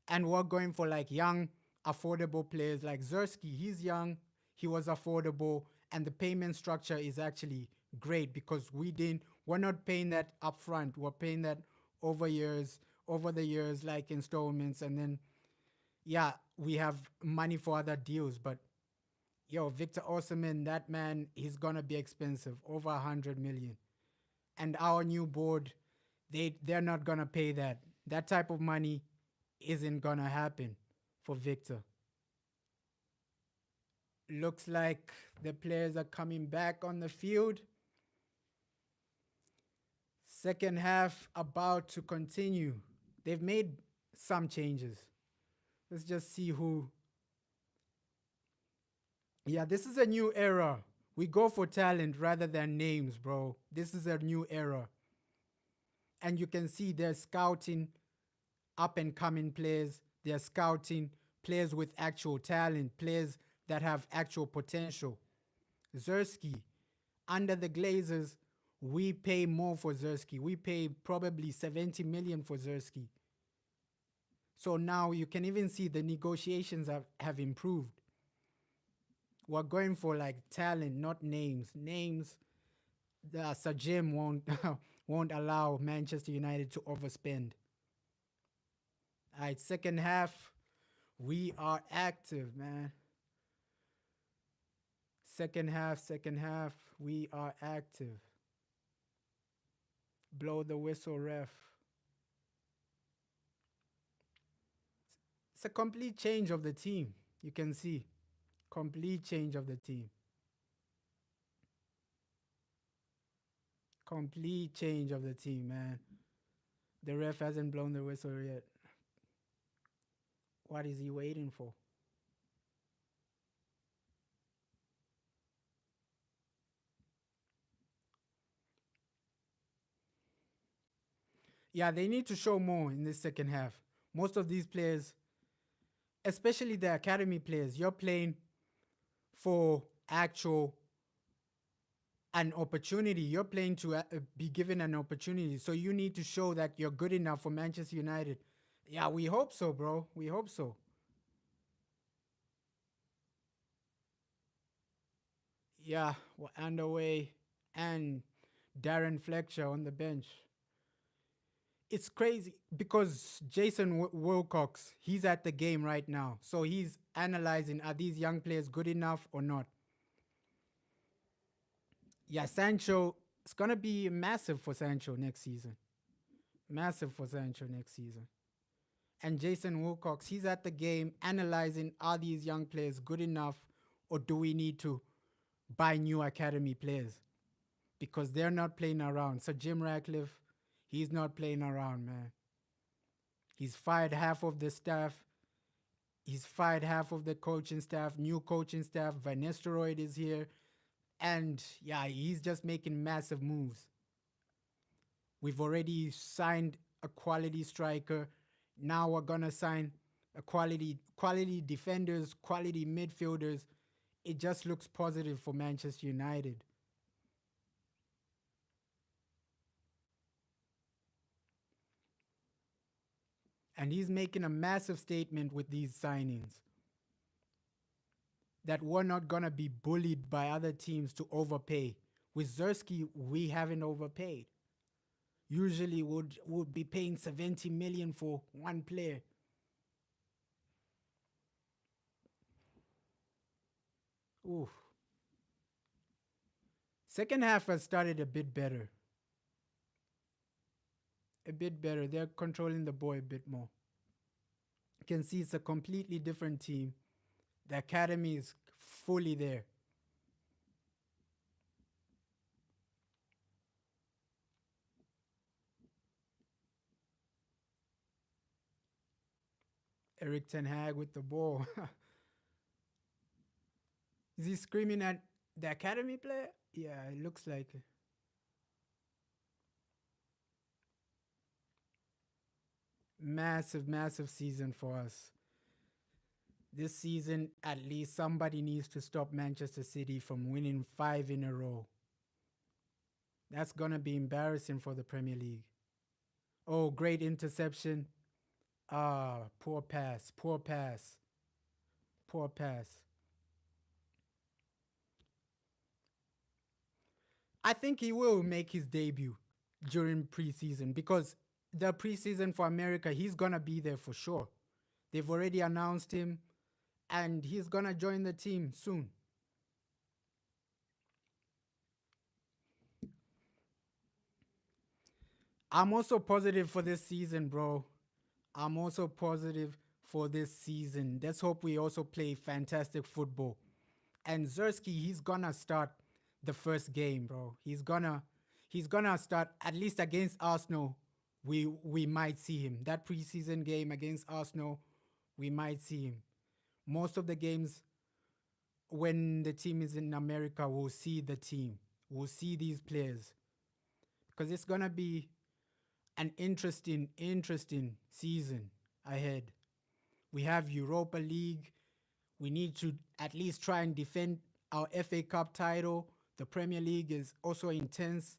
A: And we're going for like young, affordable players like Zersky. He's young, he was affordable, and the payment structure is actually great because we're not paying that upfront. We're paying that over the years, like installments, and then yeah, we have money for other deals, but Yo, Victor Osimhen, that man, he's gonna be expensive, over 100 million. And our new board, they're not gonna pay that. That type of money isn't gonna happen for Victor. Looks like the players are coming back on the field. Second half about to continue. They've made some changes. Let's just see who. Yeah, this is a new era. We go for talent rather than names, bro. This is a new era. And you can see they're scouting up and coming players. They're scouting players with actual talent, players that have actual potential. Zersky, under the Glazers, we pay more for Zersky. We pay probably 70 million for Zersky. So now you can even see the negotiations have improved. We're going for like talent, not names. Names, the Sir Jim won't won't allow Manchester United to overspend. All right, second half, we are active, man. Second half, we are active. Blow the whistle, ref. It's a complete change of the team. You can see, complete change of the team. Complete change of the team, man. The ref hasn't blown the whistle yet. What is he waiting for? Yeah, they need to show more in this second half. Most of these players, especially the academy players, you're playing for actual an opportunity. You're playing to be given an opportunity. So you need to show that you're good enough for Manchester United. Yeah, we hope so, bro. We hope so. Yeah, we're underway. And Darren Fletcher on the bench. It's crazy because Jason Wilcox, he's at the game right now. So he's analyzing, are these young players good enough or not? Yeah, Sancho, it's going to be massive for Sancho next season. Massive for Sancho next season. And Jason Wilcox, he's at the game analyzing, are these young players good enough or do we need to buy new academy players? Because they're not playing around. So Jim Ratcliffe, he's not playing around, man. He's fired half of the staff. He's fired half of the coaching staff, new coaching staff. Van Nistelrooy is here. And yeah, he's just making massive moves. We've already signed a quality striker. Now we're gonna sign a quality defenders, quality midfielders. It just looks positive for Manchester United. And he's making a massive statement with these signings that we're not gonna be bullied by other teams to overpay. With Zersky, we haven't overpaid. Usually would be paying 70 million for one player. Oof. Second half has started a bit better. A bit better. They're controlling the ball a bit more. You can see it's a completely different team. The academy is fully there. Eric Ten Hag with the ball. Is he screaming at the academy player? Yeah, it looks like it. Massive, massive season for us. This season, at least somebody needs to stop Manchester City from winning 5 in a row. That's going to be embarrassing for the Premier League. Oh, great interception. Ah, poor pass, poor pass, poor pass. I think he will make his debut during preseason because the preseason for America, he's going to be there for sure. They've already announced him and he's going to join the team soon. I'm also positive for this season, bro. I'm also positive for this season. Let's hope we also play fantastic football. And Zersky, he's gonna start the first game, bro. He's gonna start at least against Arsenal. We might see him. That preseason game against Arsenal, we might see him. Most of the games when the team is in America, we'll see the team. We'll see these players because it's gonna be an interesting season ahead. We have Europa League. We need to at least try and defend our FA Cup title. The Premier League is also intense.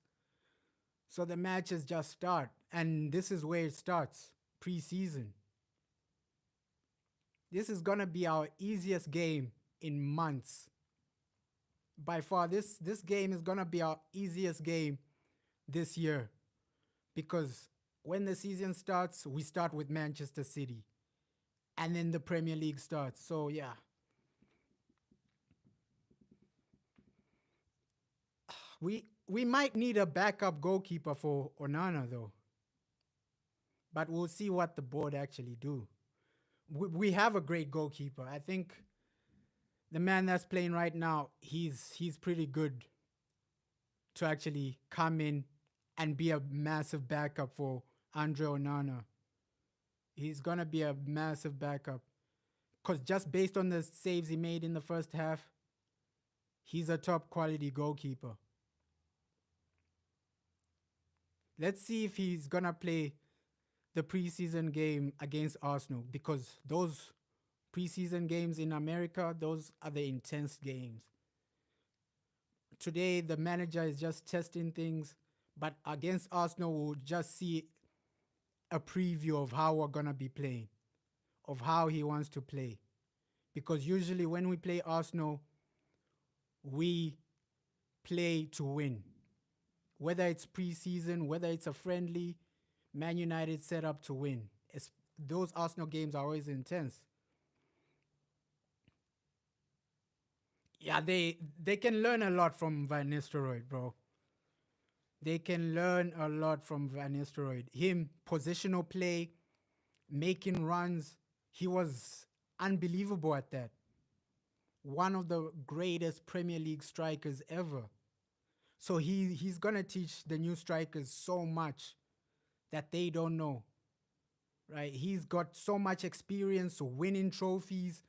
A: So the matches just start. And this is where it starts preseason. This is going to be our easiest game in months. By far, this game is going to be our easiest game this year because when the season starts, we start with Manchester City and then the Premier League starts. So, yeah. We might need a backup goalkeeper for Onana though, but we'll see what the board actually do. We have a great goalkeeper. I think the man that's playing right now, he's pretty good to actually come in and be a massive backup for Andre Onana. He's gonna be a massive backup because just based on the saves he made in the first half, he's a top quality goalkeeper. Let's see if he's gonna play the preseason game against Arsenal because those preseason games in America, those are the intense games. Today, the manager is just testing things, but against Arsenal, we'll just see a preview of how we're gonna be playing, of how he wants to play. Because usually when we play Arsenal, we play to win. Whether it's preseason, whether it's a friendly, Man United set up to win. Those Arsenal games are always intense. Yeah, they can learn a lot from Van Nistelrooy, bro. They can learn a lot from Van Nistelrooy. Him, positional play, making runs. He was unbelievable at that. One of the greatest Premier League strikers ever. So he's gonna teach the new strikers so much that they don't know. Right? He's got so much experience winning trophies,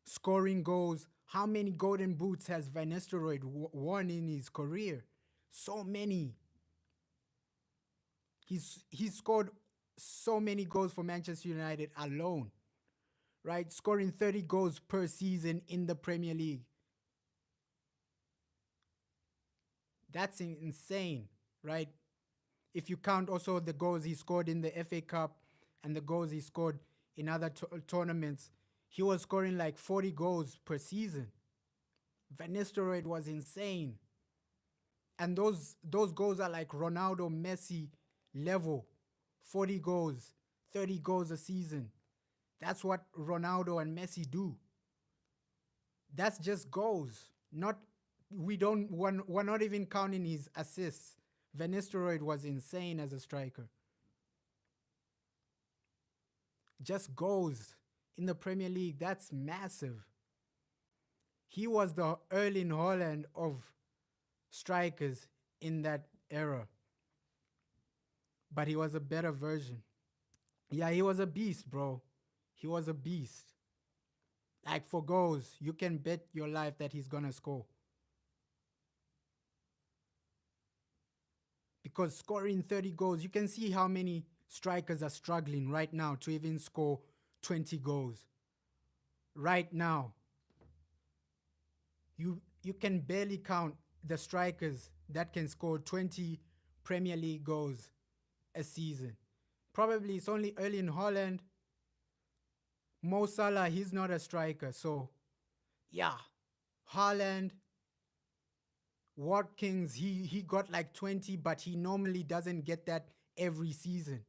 A: scoring goals. How many golden boots has Van Nistelrooy won in his career? So many. He's scored so many goals for Manchester United alone. Right? Scoring 30 goals per season in the Premier League. That's insane, right? If you count also the goals he scored in the FA Cup and the goals he scored in other tournaments, he was scoring like 40 goals per season. Van Nistelrooy was insane. And those goals are like Ronaldo, Messi level. 40 goals, 30 goals a season. That's what Ronaldo and Messi do. That's just goals. Not we're not even counting his assists. Van Nistelrooy was insane as a striker. Just goals in the Premier League, that's massive. He was the Erling Haaland of strikers in that era. But he was a better version. Yeah, he was a beast, bro. He was a beast. Like for goals, you can bet your life that he's gonna score. Because scoring 30 goals, you can see how many strikers are struggling right now to even score 20 goals. Right now, you can barely count the strikers that can score 20 Premier League goals a season. Probably it's only Erling Haaland. Mo Salah, he's not a striker. So, yeah, Haaland, Watkins, he got like 20, but he normally doesn't get that every season.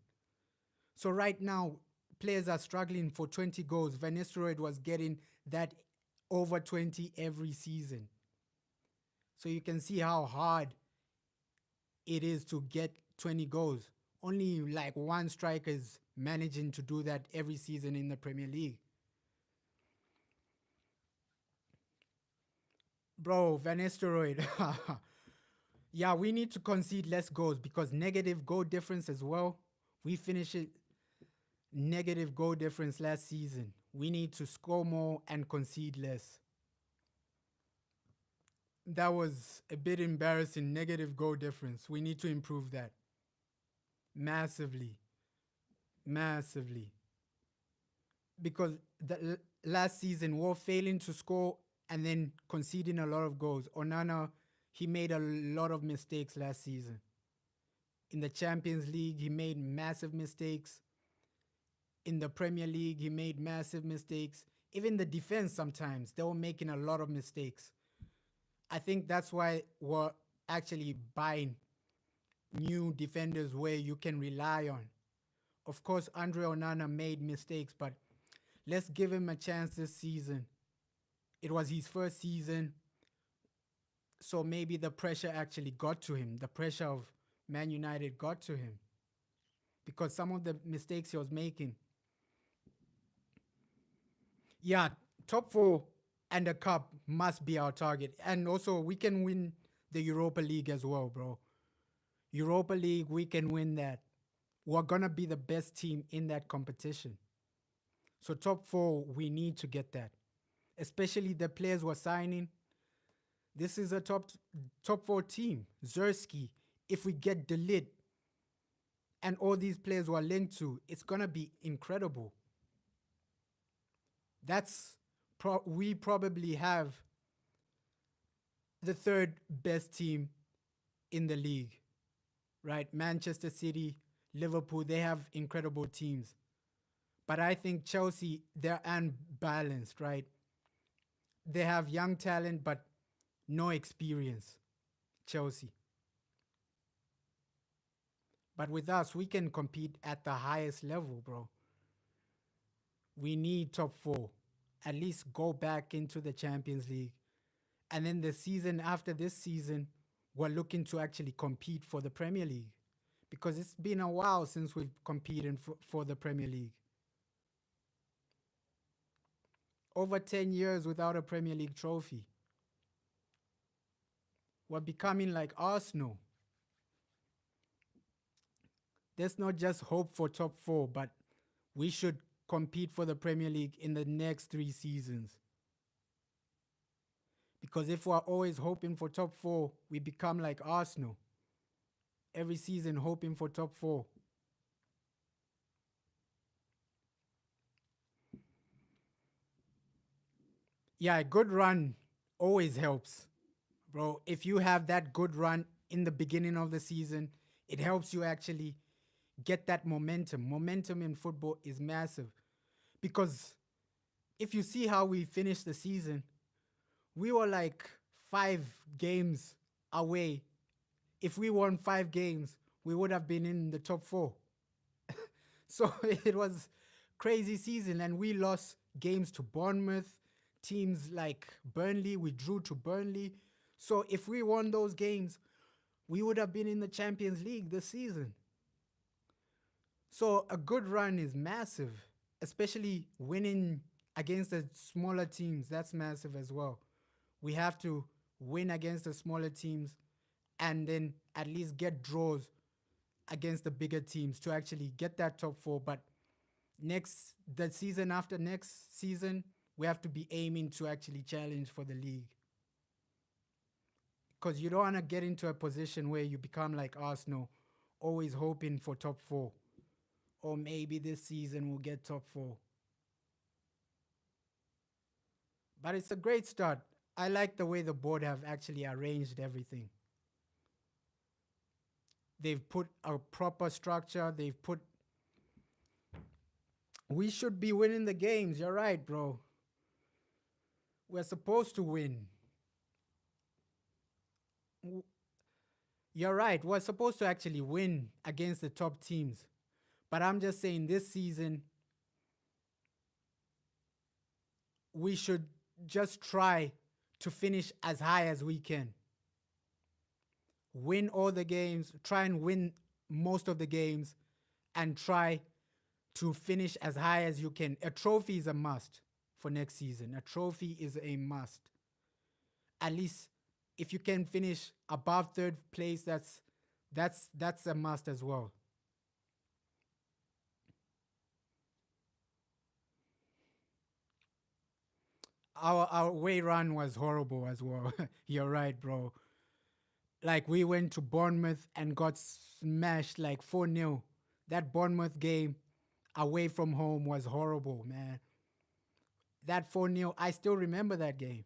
A: So right now, players are struggling for 20 goals. Van Nistelrooy was getting that over 20 every season. So you can see how hard it is to get 20 goals. Only like one striker is managing to do that every season in the Premier League. Bro, Van Nistelrooy. Yeah, we need to concede less goals because negative goal difference as well. We finished it negative goal difference last season. We need to score more and concede less. That was a bit embarrassing. Negative goal difference. We need to improve that massively, massively. Because last season we're failing to score and then conceding a lot of goals. Onana, he made a lot of mistakes last season. In the Champions League, he made massive mistakes. In the Premier League, he made massive mistakes. Even the defense sometimes, they were making a lot of mistakes. I think that's why we're actually buying new defenders where you can rely on. Of course, Andre Onana made mistakes, but let's give him a chance this season. It was his first season, so maybe the pressure actually got to him. The pressure of Man United got to him because some of the mistakes he was making. Yeah, top four and the cup must be our target. And also, we can win the Europa League as well, bro. Europa League, we can win that. We're going to be the best team in that competition. So, top four, we need to get that. Especially the players we're signing. This is a top four team. Zerski, if we get Delit and all these players we're linked to, it's going to be incredible. We probably have the third best team in the league, right? Manchester City, Liverpool, they have incredible teams. But I think Chelsea, they're unbalanced, right? They have young talent, but no experience. Chelsea. But with us, we can compete at the highest level, bro. We need top four. At least go back into the Champions League. And then the season after this season, we're looking to actually compete for the Premier League. Because it's been a while since we've competed for the Premier League. Over 10 years without a Premier League trophy. We're becoming like Arsenal. There's not just hope for top four, but we should compete for the Premier League in the next 3 seasons. Because if we're always hoping for top four, we become like Arsenal. Every season hoping for top four. Yeah, a good run always helps, bro. If you have that good run in the beginning of the season, it helps you actually get that momentum. Momentum in football is massive. Because if you see how we finished the season, we were like 5 games away. If we won 5 games, we would have been in the top four. So it was crazy season, and we lost games to Bournemouth, teams like Burnley. We drew to Burnley. So if we won those games, we would have been in the Champions League this season. So a good run is massive, especially winning against the smaller teams. That's massive as well. We have to win against the smaller teams and then at least get draws against the bigger teams to actually get that top four. But the season after next season, we have to be aiming to actually challenge for the league. Because you don't want to get into a position where you become like Arsenal, always hoping for top four. Or maybe this season we'll get top four. But it's a great start. I like the way the board have actually arranged everything. They've put a proper structure. We should be winning the games. You're right, bro. We're supposed to win. You're right. We're supposed to actually win against the top teams. But I'm just saying this season, we should just try to finish as high as we can. Win all the games, try and win most of the games and try to finish as high as you can. A trophy is a must for next season. A trophy is a must. At least if you can finish above third place, that's a must as well. Our away run was horrible as well. You're right, bro. Like we went to Bournemouth and got smashed like 4-0. That Bournemouth game away from home was horrible, man. That 4-0, I still remember that game.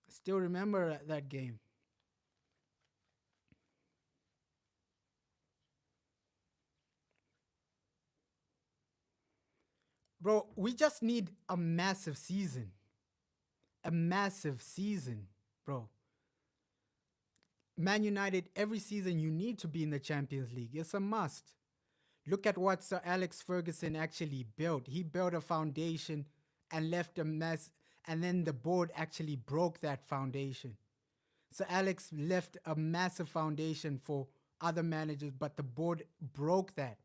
A: Still remember that game. Bro, we just need a massive season. A massive season, bro. Man United, every season you need to be in the Champions League. It's a must. Look at what Sir Alex Ferguson actually built. He built a foundation and left a mess, and then the board actually broke that foundation. Sir Alex left a massive foundation for other managers, but the board broke that.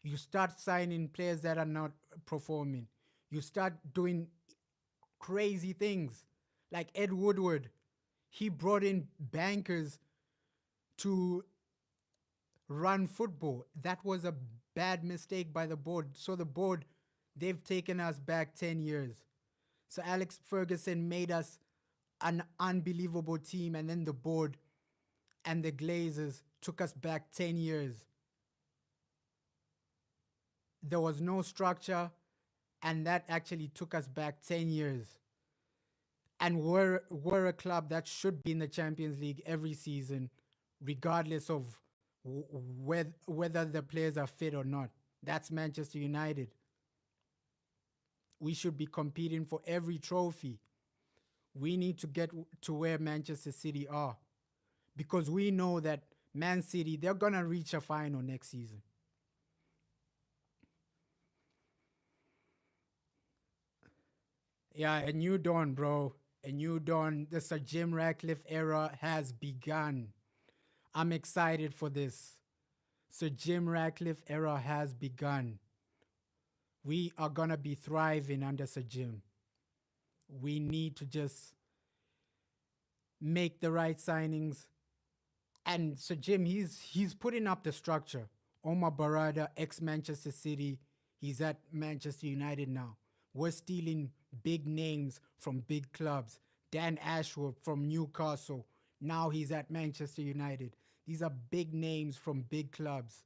A: You start signing players that are not performing. You start doing crazy things. Like Ed Woodward, he brought in bankers to run football. That was a bad mistake by the board. So the board, they've taken us back 10 years. So Alex Ferguson made us an unbelievable team, and then the board and the Glazers took us back 10 years. There was no structure, and that actually took us back 10 years. And we're a club that should be in the Champions League every season, regardless of whether the players are fit or not. That's Manchester United. We should be competing for every trophy. We need to get to where Manchester City are, because we know that Man City, they're going to reach a final next season. Yeah, a new dawn, bro. A new dawn. The Sir Jim Ratcliffe era has begun. I'm excited for this. Sir Jim Ratcliffe era has begun. We are going to be thriving under Sir Jim. We need to just make the right signings. And Sir Jim, he's putting up the structure. Omar Barada, ex-Manchester City, he's at Manchester United now. We're stealing big names from big clubs. Dan Ashworth from Newcastle, now he's at Manchester United. These are big names from big clubs.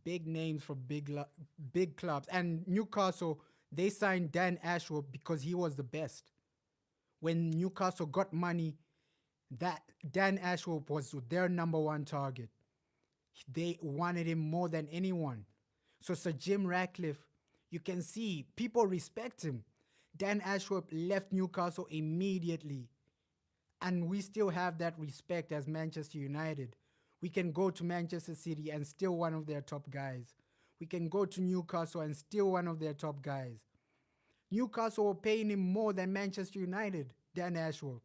A: Big names from big clubs. And Newcastle, they signed Dan Ashworth because he was the best. When Newcastle got money, that Dan Ashworth was their number one target. They wanted him more than anyone. So Sir Jim Ratcliffe, you can see people respect him. Dan Ashworth left Newcastle immediately. And we still have that respect as Manchester United. We can go to Manchester City and still one of their top guys. We can go to Newcastle and still one of their top guys. Newcastle were paying him more than Manchester United, Dan Ashworth.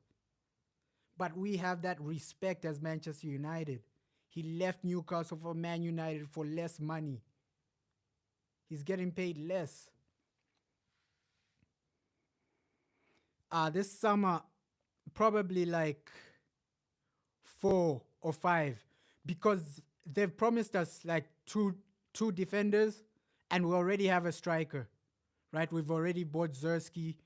A: But we have that respect as Manchester United. He left Newcastle for Man United for less money. He's getting paid less. This summer, probably like 4 or 5, because they've promised us like two defenders, and we already have a striker, right? We've already bought Zersky.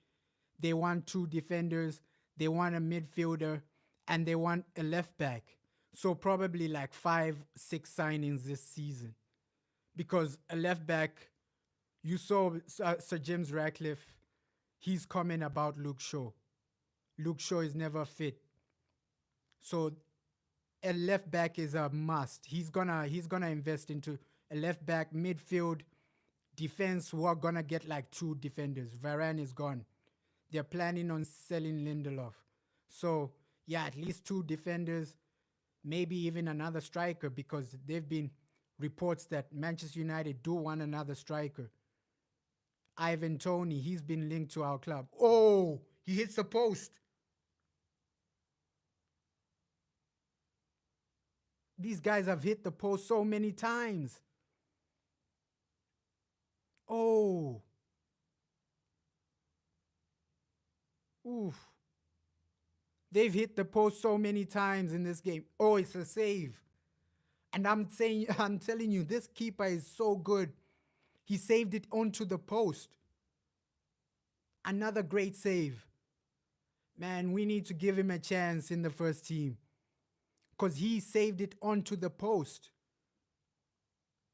A: They want 2 defenders. They want a midfielder, and they want a left back. So probably like 5, 6 signings this season, because a left back, you saw Sir James Ratcliffe, he's comment about Luke Shaw. Luke Shaw is never fit. So a left back is a must. He's gonna invest into a left back, midfield, defense. We're gonna get like 2 defenders. Varane is gone. They're planning on selling Lindelof. So yeah, at least 2 defenders, maybe even another striker, because there've been reports that Manchester United do want another striker. Ivan Toney, he's been linked to our club. Oh, he hits the post. These guys have hit the post so many times. Oh, oof. They've hit the post so many times in this game. Oh, it's a save. And I'm saying, I'm telling you, this keeper is so good. He saved it onto the post. Another great save. Man, we need to give him a chance in the first team because he saved it onto the post.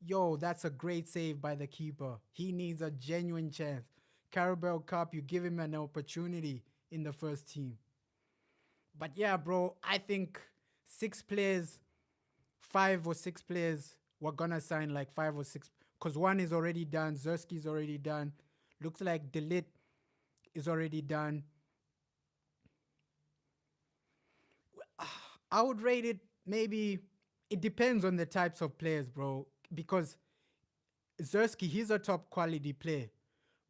A: Yo, that's a great save by the keeper. He needs a genuine chance. Carabao Cup, you give him an opportunity in the first team. But yeah, bro, I think 6 players, 5 or 6 players, we're gonna sign like 5 or 6 because one is already done. Zerski's already done. Looks like Delit is already done. I would rate it maybe. It depends on the types of players, bro. Because Zersky, he's a top quality player.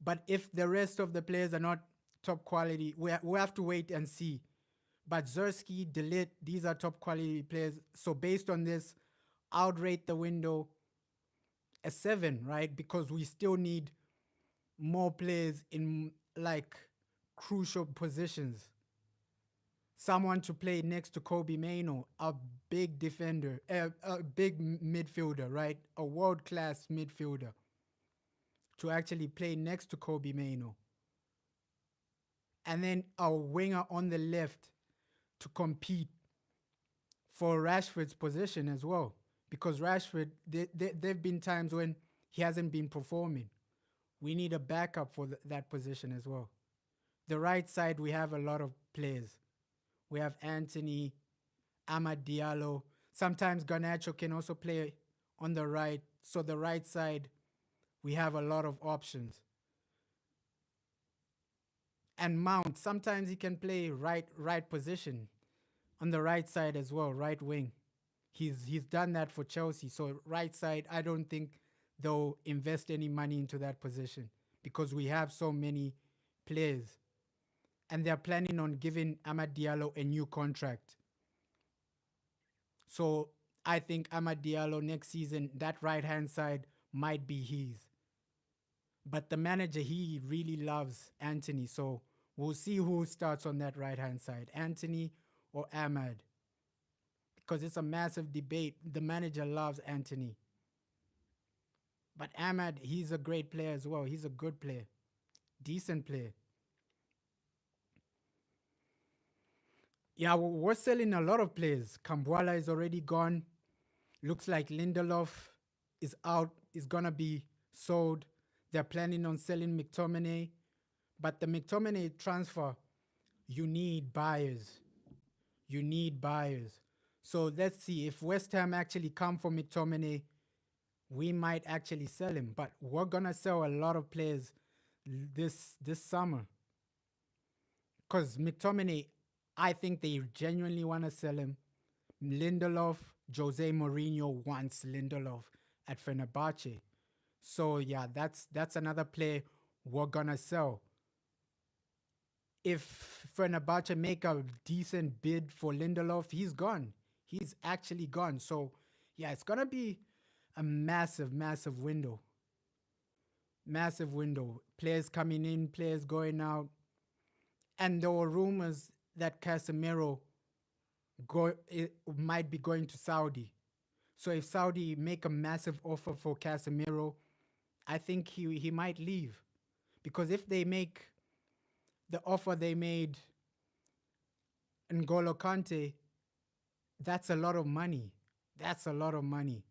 A: But if the rest of the players are not top quality, we have to wait and see. But Zersky, Delit, these are top quality players. So based on this, I would rate the window a 7, right? Because we still need more players in like crucial positions. Someone to play next to Kobe Maino, a big defender, a big midfielder, right? A world class midfielder to actually play next to Kobe Maino. And then a winger on the left to compete for Rashford's position as well. Because Rashford, there have been times when he hasn't been performing. We need a backup for that position as well. The right side, we have a lot of players. We have Anthony, Amad Diallo. Sometimes Garnacho can also play on the right. So the right side, we have a lot of options. And Mount, sometimes he can play right position on the right side as well, right wing. He's done that for Chelsea. So right side, I don't think they'll invest any money into that position because we have so many players. And they're planning on giving Amad Diallo a new contract. So I think Amad Diallo next season, that right hand side might be his. But the manager, he really loves Anthony. So we'll see who starts on that right hand side, Anthony or Ahmad. Because it's a massive debate. The manager loves Anthony. But Ahmad, he's a great player as well. He's a good player, decent player. Yeah, we're selling a lot of players. Kambwala is already gone. Looks like Lindelof is out, is going to be sold. They're planning on selling McTominay. But the McTominay transfer, you need buyers. You need buyers. So let's see if West Ham actually come for McTominay, we might actually sell him. But we're gonna sell a lot of players this summer because McTominay, I think they genuinely want to sell him. Lindelof, Jose Mourinho wants Lindelof at Fenerbahce. So yeah, that's another player we're gonna sell. If Fenerbahce make a decent bid for Lindelof, he's gone. He's actually gone. So yeah, it's gonna be a massive, massive window. Massive window. Players coming in, players going out. And there were rumors that Casemiro might be going to Saudi. So if Saudi make a massive offer for Casemiro, I think he might leave. Because if they make the offer they made N'Golo Kante, that's a lot of money. That's a lot of money.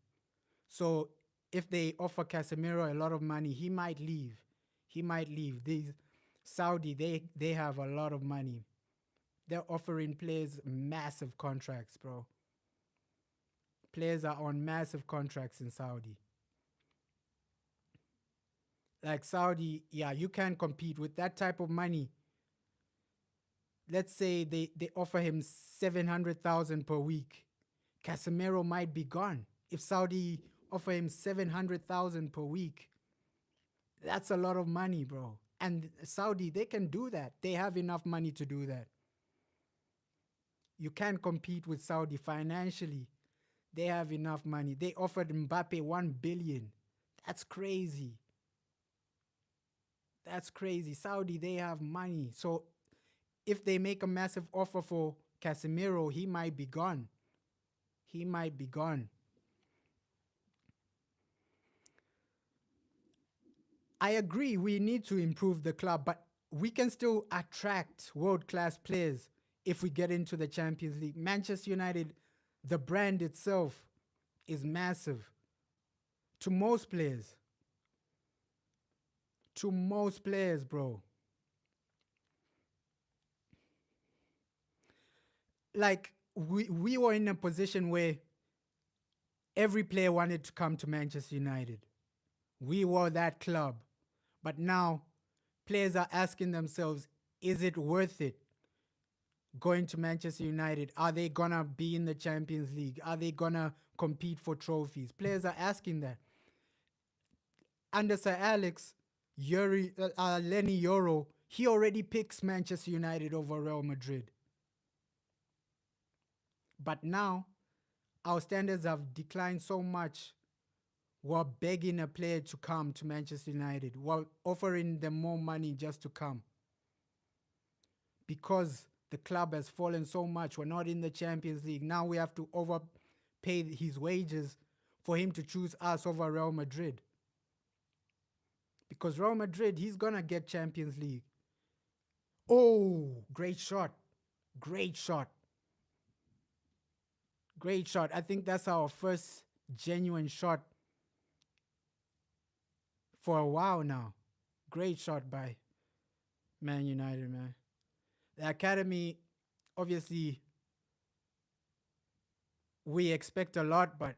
A: So if they offer Casemiro a lot of money, he might leave. He might leave. These Saudi, they have a lot of money. They're offering players massive contracts, bro. Players are on massive contracts in Saudi. Like Saudi, yeah, you can compete with that type of money. Let's say they offer him 700,000 per week. Casemiro might be gone. If Saudi offer him 700,000 per week, that's a lot of money, bro. And Saudi, they can do that. They have enough money to do that. You can compete with Saudi financially. They have enough money. They offered Mbappe 1 billion. That's crazy. That's crazy. Saudi, they have money. So if they make a massive offer for Casemiro, he might be gone. He might be gone. I agree, we need to improve the club, but we can still attract world class players if we get into the Champions League. Manchester United, the brand itself is massive to most players. To most players, bro. Like, we were in a position where every player wanted to come to Manchester United. We were that club. But now players are asking themselves, is it worth it going to Manchester United? Are they going to be in the Champions League? Are they going to compete for trophies? Players are asking that. Under Sir Alex, Lenny Euro, he already picks Manchester United over Real Madrid. But now our standards have declined so much. We're begging a player to come to Manchester United. We're offering them more money just to come. Because the club has fallen so much, we're not in the Champions League. Now we have to overpay his wages for him to choose us over Real Madrid. Because Real Madrid, he's going to get Champions League. Oh, great shot. Great shot. Great shot. I think that's our first genuine shot for a while now. Great shot by Man United, man. The academy, obviously, we expect a lot, but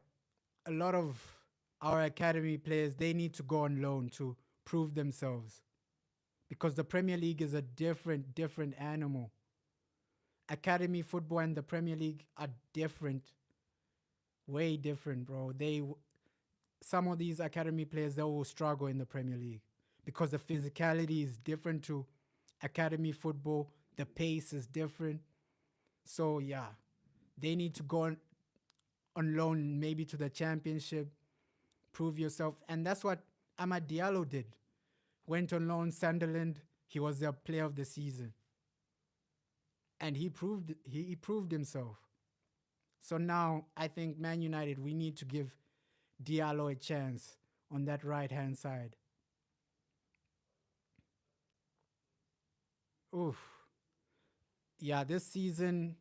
A: a lot of our academy players, they need to go on loan to prove themselves. Because the Premier League is a different animal. Academy football and the Premier League are different. Way different, bro. Some of these academy players, they will struggle in the Premier League because the physicality is different to academy football. The pace is different. So yeah, they need to go on loan maybe to the championship, prove yourself. And that's what Amad Diallo did. Went on loan Sunderland. He was their player of the season. And he proved himself. So now I think Man United, we need to give Diallo a chance on that right hand side. Oof. Yeah, this season,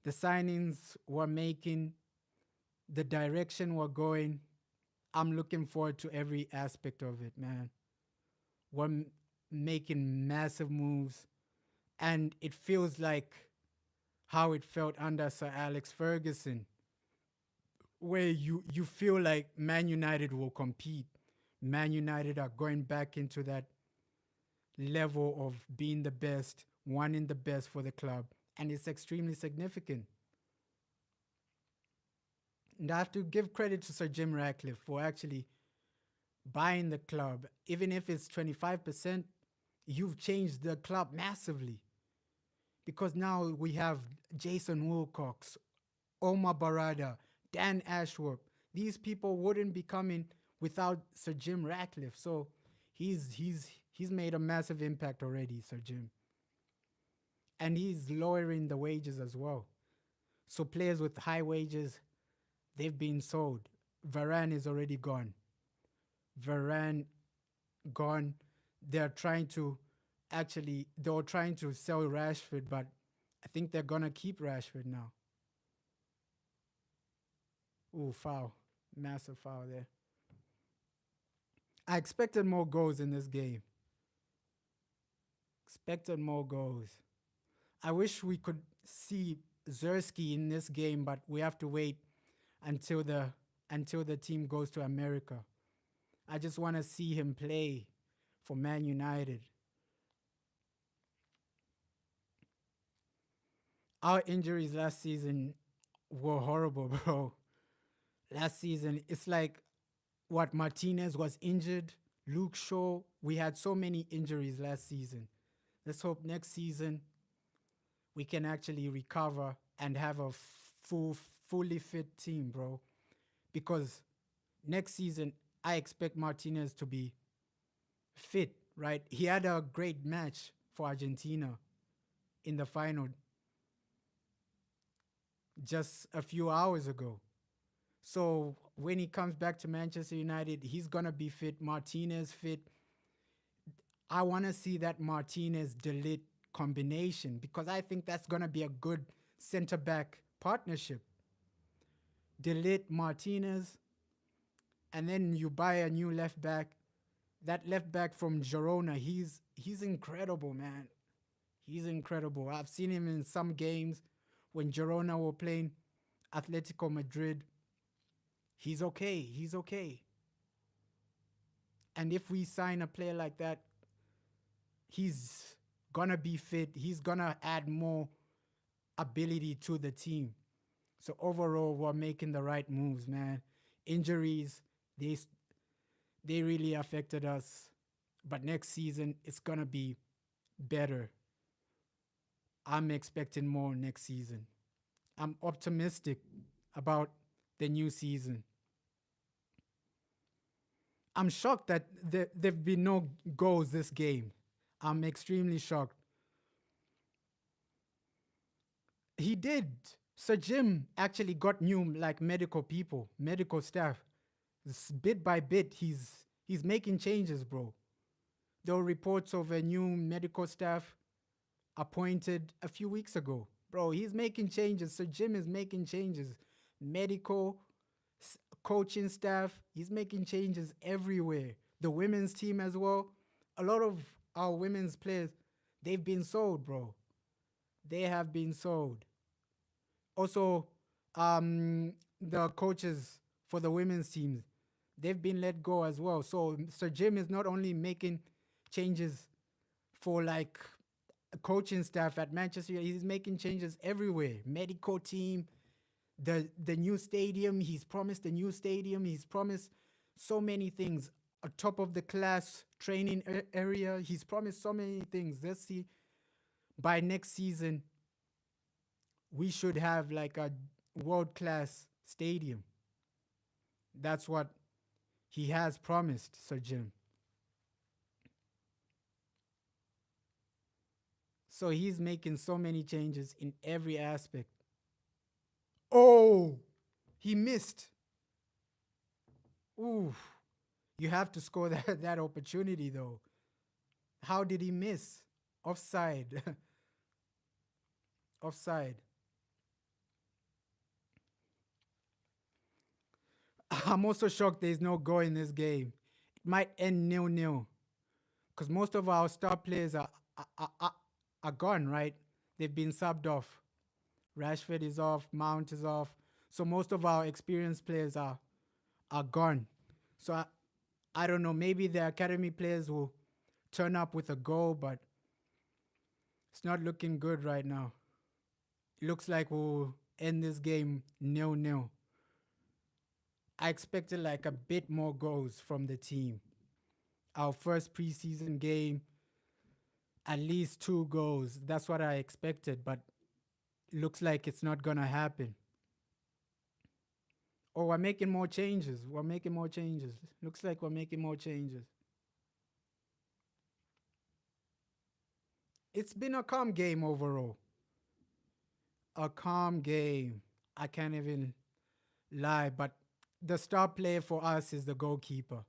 A: the signings we're making, the direction we're going, I'm looking forward to every aspect of it, man. We're making massive moves, and it feels like how it felt under Sir Alex Ferguson, where you feel like Man United will compete. Man United are going back into that level of being the best, wanting the best for the club, and it's extremely significant. And I have to give credit to Sir Jim Ratcliffe for actually buying the club. Even if it's 25%, you've changed the club massively. Because now we have Jason Wilcox, Omar Barada, Dan Ashworth. These people wouldn't be coming without Sir Jim Ratcliffe. So he's made a massive impact already, Sir Jim. And he's lowering the wages as well. So players with high wages, they've been sold. Varane is already gone. Varane gone. They were trying to sell Rashford, but I think they're gonna keep Rashford now. Ooh, foul. Massive foul there. I expected more goals in this game. Expected more goals. I wish we could see Zersky in this game, but we have to wait until the team goes to America. I just want to see him play for Man United. Our injuries last season were horrible, bro. Last season, it's like what Martinez was injured, Luke Shaw. We had so many injuries last season. Let's hope next season we can actually recover and have a full fully fit team, bro. Because next season, I expect Martinez to be fit, right? He had a great match for Argentina in the final just a few hours ago. So when he comes back to Manchester United, he's gonna be fit. Martinez fit. I want to see that Martinez Delete combination because I think that's gonna be a good center back partnership. Delete Martinez, and then you buy a new left back. That left back from Girona, he's incredible, man. He's incredible. I've seen him in some games when Girona were playing Atletico Madrid. He's okay. He's okay. And if we sign a player like that, he's gonna be fit. He's gonna add more ability to the team. So overall, we're making the right moves, man. Injuries, they they really affected us, but next season it's gonna be better. I'm expecting more next season. I'm optimistic about the new season. I'm shocked that there've been no goals this game. I'm extremely shocked. He did. Sir Jim actually got new like medical people, medical staff. Bit by bit, he's making changes, bro. There were reports of a new medical staff appointed a few weeks ago. Bro, he's making changes. Sir Jim is making changes. Medical, coaching staff, he's making changes everywhere. The women's team as well. A lot of our women's players, they've been sold, bro. They have been sold. Also, the coaches for the women's teams, they've been let go as well. So Sir Jim is not only making changes for like coaching staff at Manchester, he's making changes everywhere. Medical team, the new stadium. He's promised a new stadium. He's promised so many things. A top of the class training area. He's promised so many things. Let's see. By next season, we should have like a world class stadium. That's what he has promised, Sir Jim. So he's making so many changes in every aspect. Oh, he missed. Ooh, you have to score that opportunity though. How did he miss? Offside. Offside. I'm also shocked there's no goal in this game. It might end nil-nil because most of our star players are, are, are gone, right? They've been subbed off. Rashford is off, Mount is off. So most of our experienced players are gone. So I don't know. Maybe the academy players will turn up with a goal, but it's not looking good right now. It looks like we'll end this game nil-nil. I expected like a bit more goals from the team. Our first preseason game, at least 2 goals. That's what I expected, but looks like it's not gonna happen. Oh, we're making more changes. We're making more changes. Looks like we're making more changes. It's been a calm game overall. A calm game. I can't even lie, but the star player for us is the goalkeeper.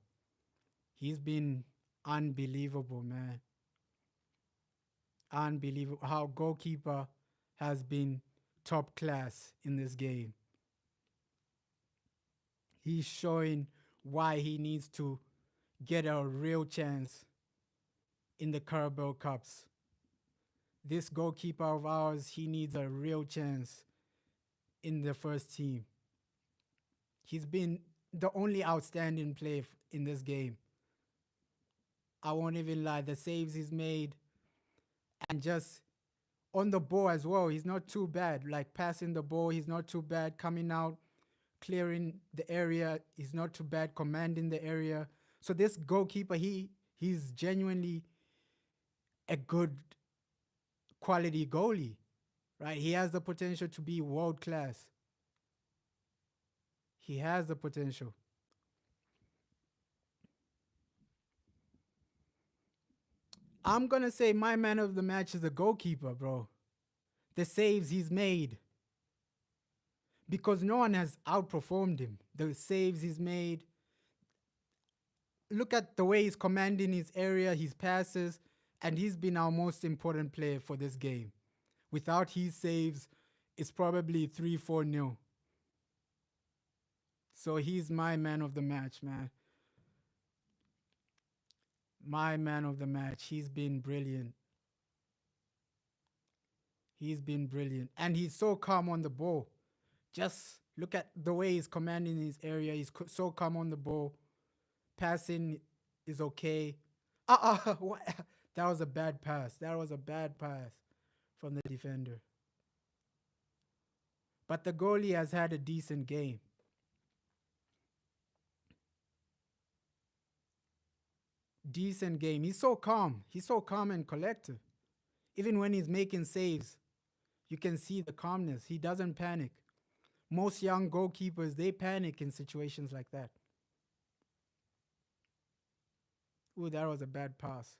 A: He's been unbelievable, man. Unbelievable how goalkeeper has been top class in this game. He's showing why he needs to get a real chance in the Carabao Cups. This goalkeeper of ours, he needs a real chance in the first team. He's been the only outstanding player in this game. I won't even lie. The saves he's made and just on the ball as well. He's not too bad. Like passing the ball, he's not too bad. Coming out, clearing the area, he's not too bad. Commanding the area. So this goalkeeper, he's genuinely a good quality goalie, right? He has the potential to be world class. He has the potential. I'm gonna say my man of the match is the goalkeeper, bro. The saves he's made because no one has outperformed him. The saves he's made. Look at the way he's commanding his area, his passes, and he's been our most important player for this game. Without his saves, it's probably 3-4 nil. So he's my man of the match, man. My man of the match. He's been brilliant. He's been brilliant. And he's so calm on the ball. Just look at the way he's commanding his area. He's so calm on the ball. Passing is okay. What? That was a bad pass. That was a bad pass from the defender. But the goalie has had a decent game. Decent game. He's so calm. He's so calm and collected. Even when he's making saves, you can see the calmness. He doesn't panic. Most young goalkeepers, they panic in situations like that. Ooh, that was a bad pass.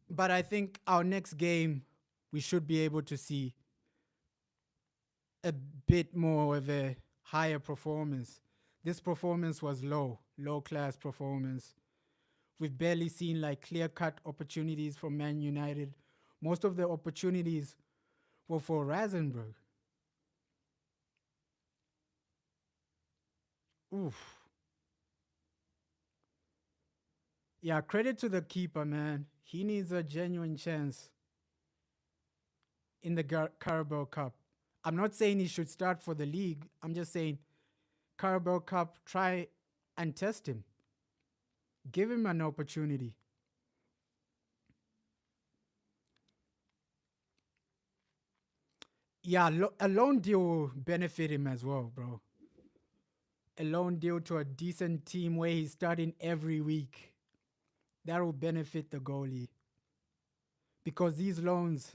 A: But I think our next game, we should be able to see a bit more of a higher performance. This performance was low class performance. We've barely seen like clear cut opportunities from Man United. Most of the opportunities were for Rosenborg. Oof. Yeah, credit to the keeper, man. He needs a genuine chance in the Carabao Cup. I'm not saying he should start for the league. I'm just saying Carabao Cup, try and test him. Give him an opportunity. Yeah, a loan deal will benefit him as well, bro. A loan deal to a decent team where he's starting every week. That will benefit the goalie. Because these loans,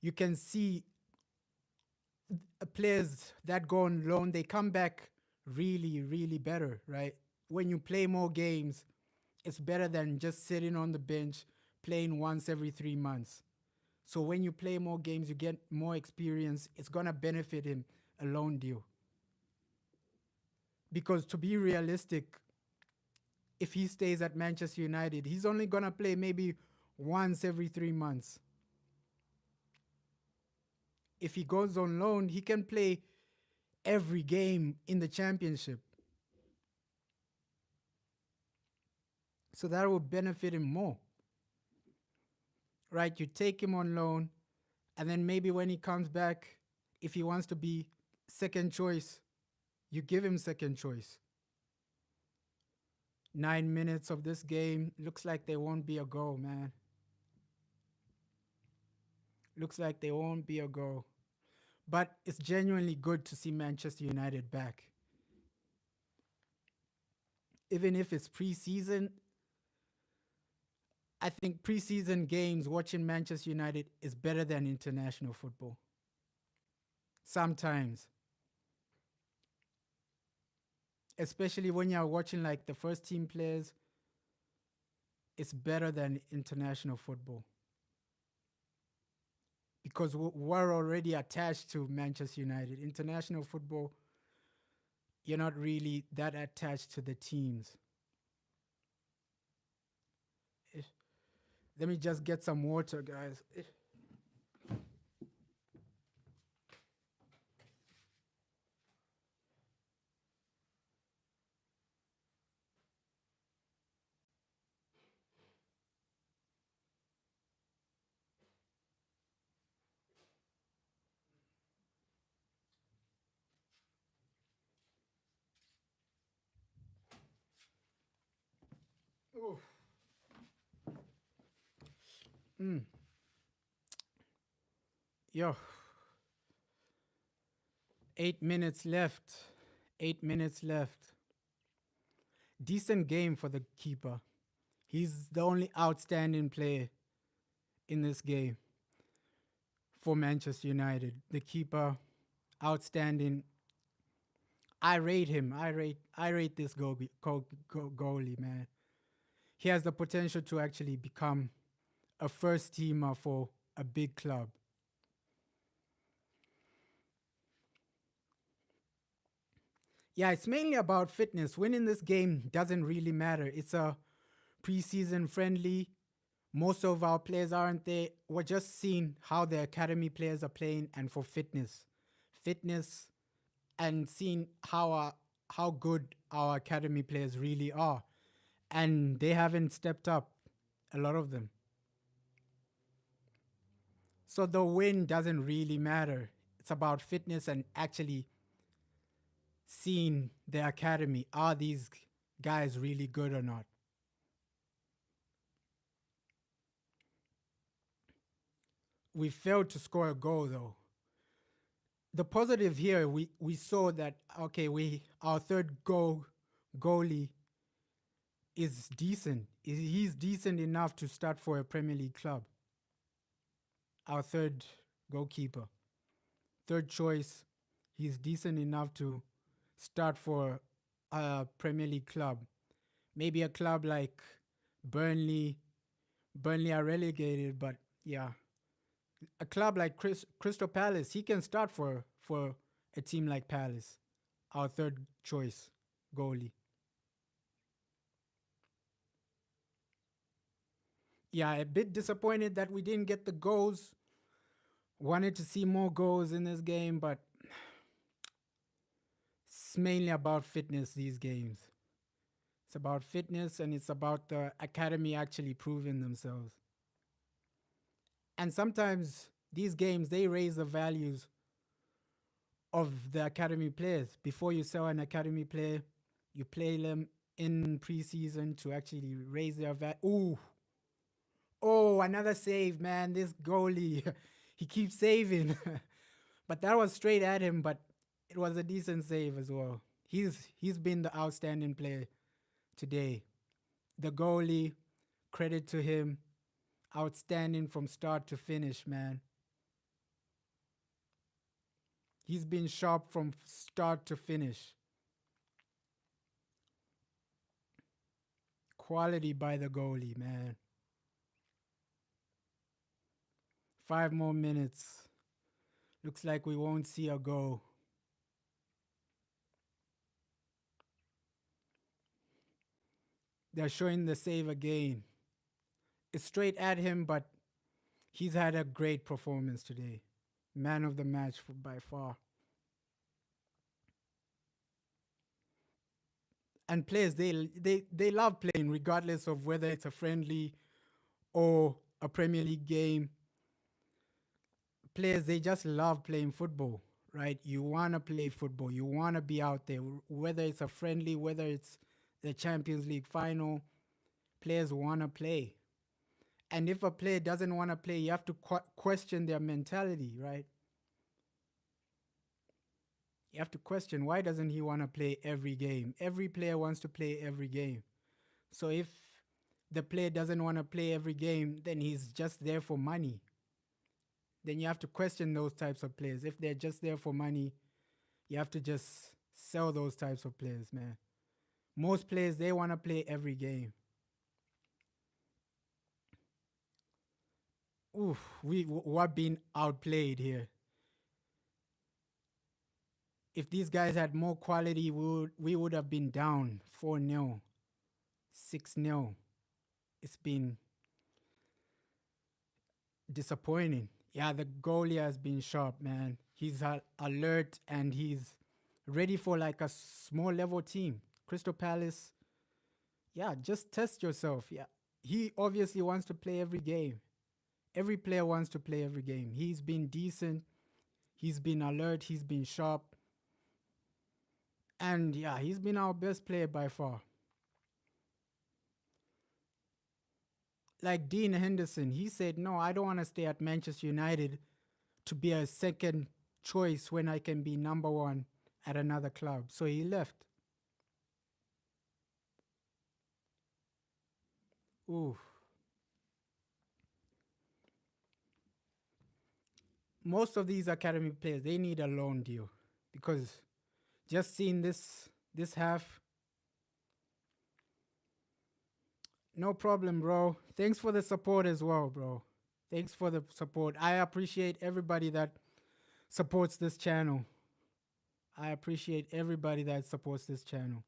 A: you can see players that go on loan, they come back really, really better, right? When you play more games, it's better than just sitting on the bench playing once every 3 months. So when you play more games, you get more experience. It's gonna benefit him a loan deal. Because to be realistic, if he stays at Manchester United, he's only gonna play maybe once every 3 months. If he goes on loan, he can play every game in the championship. So that will benefit him more. Right? You take him on loan, and then maybe when he comes back, if he wants to be second choice, you give him second choice. 9 minutes of this game looks like there won't be a goal, man. Looks like there won't be a goal. But it's genuinely good to see Manchester United back. Even if it's preseason, I think preseason games watching Manchester United is better than international football. Sometimes, especially when you're watching like the first team players, it's better than international football because we're already attached to Manchester United. International football, you're not really that attached to the teams. Let me just get some water, guys. Oof. Mm. Yo, 8 minutes left. 8 minutes left. Decent game for the keeper. He's the only outstanding player in this game. for Manchester United. The keeper, outstanding. I rate him. I rate this goalie, man. He has the potential to actually become a first teamer for a big club. Yeah, it's mainly about fitness. Winning this game doesn't really matter. It's a preseason friendly. Most of our players aren't there. We're just seeing how the academy players are playing and for fitness, and seeing how good our academy players really are. And they haven't stepped up, a lot of them. So the win doesn't really matter. It's about fitness and actually seeing the academy. Are these guys really good or not? We failed to score a goal though. The positive here, we saw that okay, we our third goalie is decent. He's decent enough to start for a Premier League club. Our third goalkeeper, third choice, he's decent enough to start for a Premier League club. Maybe a club like Burnley. Burnley are relegated, but yeah, a club like Crystal Palace, he can start for a team like Palace. Our third choice goalie. Yeah, a bit disappointed that we didn't get the goals. Wanted to see more goals in this game, but it's mainly about fitness these games. It's about fitness and it's about the academy actually proving themselves. And sometimes these games they raise the values of the academy players. Before you sell an academy player, you play them in preseason to actually raise their value. Ooh, oh, another save, man. This goalie, he keeps saving. But that was straight at him, but it was a decent save as well. He's been the outstanding player today. The goalie, credit to him, outstanding from start to finish, man. He's been sharp from start to finish. Quality by the goalie, man. 5 more minutes. Looks like we won't see a goal. They're showing the save again. It's straight at him, but he's had a great performance today. Man of the match by far. And players, they love playing regardless of whether it's a friendly or a Premier League game. Players, they just love playing football, right? You want to play football. You want to be out there, whether it's a friendly, whether it's the Champions League final. Players want to play. And if a player doesn't want to play, you have to question their mentality, right? You have to question, why doesn't he want to play every game? Every player wants to play every game. So if the player doesn't want to play every game, then he's just there for money. Then you have to question those types of players. If they're just there for money, you have to just sell those types of players, man. Most players, they want to play every game. Oof, we're being outplayed here. If these guys had more quality, we would have been down 4-0, 6-0. It's been disappointing. Yeah, the goalie has been sharp, man. He's alert and he's ready for like a small level team. Crystal Palace, yeah, just test yourself. Yeah, he obviously wants to play every game. Every player wants to play every game. He's been decent. He's been alert. He's been sharp. And yeah, he's been our best player by far. Like Dean Henderson, he said, no, I don't want to stay at Manchester United to be a second choice when I can be number one at another club. So he left. Ooh, most of these academy players they need a loan deal because just seeing this half, no problem, bro. Thanks for the support as well, bro. Thanks for the support. I appreciate everybody that supports this channel. I appreciate everybody that supports this channel.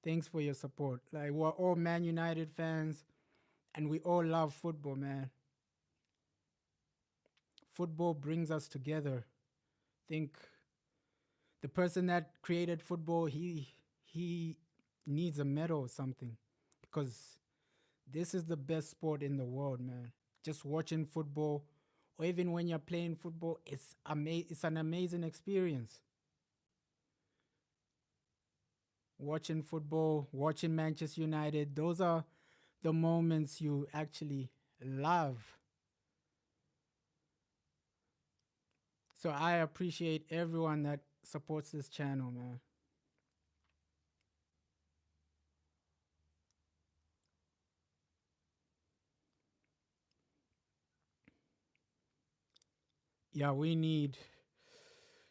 A: Thanks for your support. Like we're all Man United fans and we all love football, man. Football brings us together. Think the person that created football, he needs a medal or something because this is the best sport in the world, man. Just watching football or even when you're playing football, it's an amazing experience. Watching football, watching Manchester United, those are the moments you actually love. So I appreciate everyone that supports this channel, man. Yeah, we need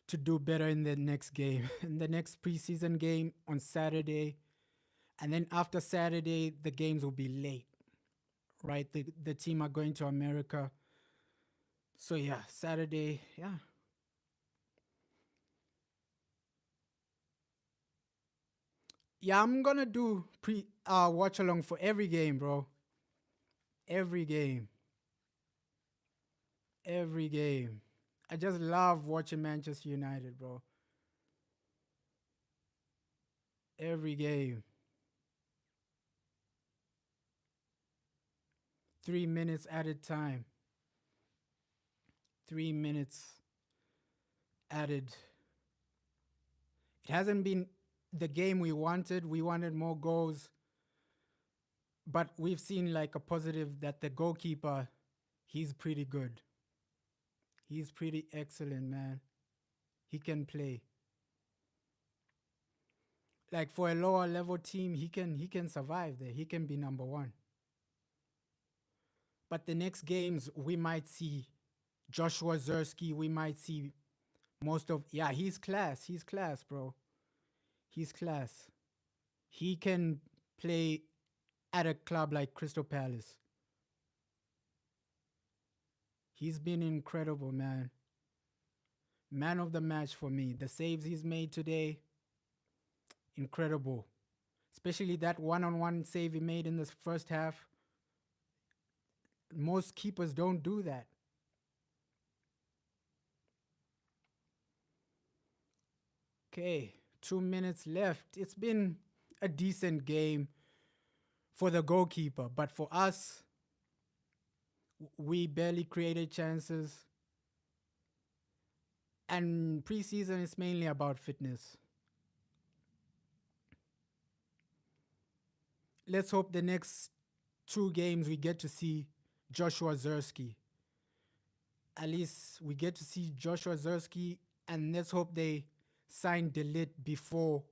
A: to do better in the next game, in the next preseason game on Saturday. And then after Saturday, the games will be late, right? The team are going to America. So yeah, Saturday, yeah. Yeah, I'm gonna do pre watch along for every game, bro. Every game. Every game. I just love watching Manchester United, bro. Every game. 3 minutes added time. 3 minutes added. It hasn't been the game we wanted. We wanted more goals. But we've seen like a positive that the goalkeeper, he's pretty good. He's pretty excellent, man. He can play. Like for a lower level team, he can survive there. He can be number one. But the next games we might see Joshua Zersky, we might see most of yeah, he's class. He's class, bro. He's class. He can play at a club like Crystal Palace. He's been incredible, man. Man of the match for me. The saves he's made today, incredible. Especially that one-on-one save he made in this first half. Most keepers don't do that. Okay, 2 minutes left. It's been a decent game for the goalkeeper, but for us, we barely created chances. And preseason is mainly about fitness. Let's hope the next two games we get to see Joshua Zersky. At least we get to see Joshua Zersky, and let's hope they sign Delit before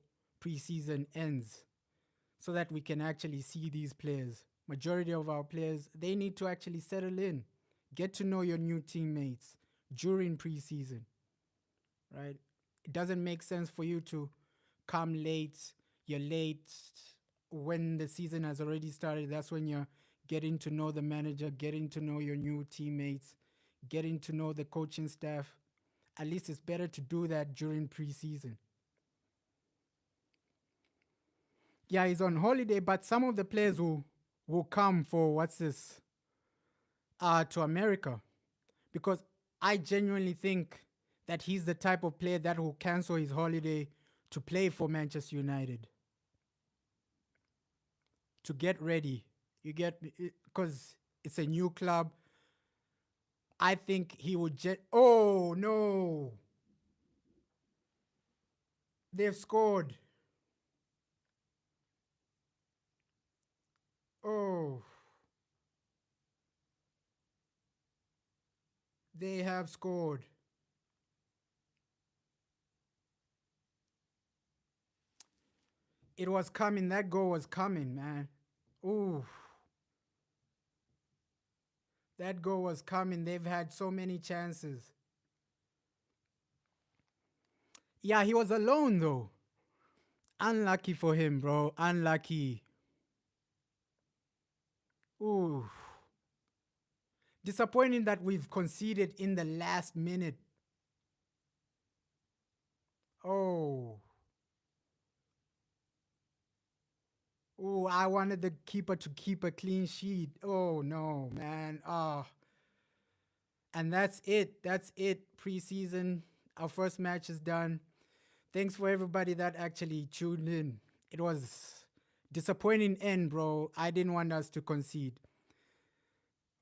A: preseason ends so that we can actually see these players. Majority of our players, they need to actually settle in, get to know your new teammates during preseason, right? It doesn't make sense for you to come late. You're late when the season has already started. That's when you're getting to know the manager, getting to know your new teammates, getting to know the coaching staff. At least it's better to do that during preseason. Yeah, he's on holiday, but some of the players will come for what's this to America because I genuinely think that he's the type of player that will cancel his holiday to play for Manchester United to get ready. You get because it's a new club. I think he would just. Oh no! They've scored. Oh, they have scored. It was coming. That goal was coming, man. Ooh, That goal was coming. They've had so many chances. Yeah, he was alone though. Unlucky for him, bro. Unlucky. Ooh. Disappointing that we've conceded in the last minute. Oh. Oh, I wanted the keeper to keep a clean sheet. Oh no, man. Oh. And that's it. That's it. Preseason. Our first match is done. Thanks for everybody that actually tuned in. It was disappointing end, bro. I didn't want us to concede.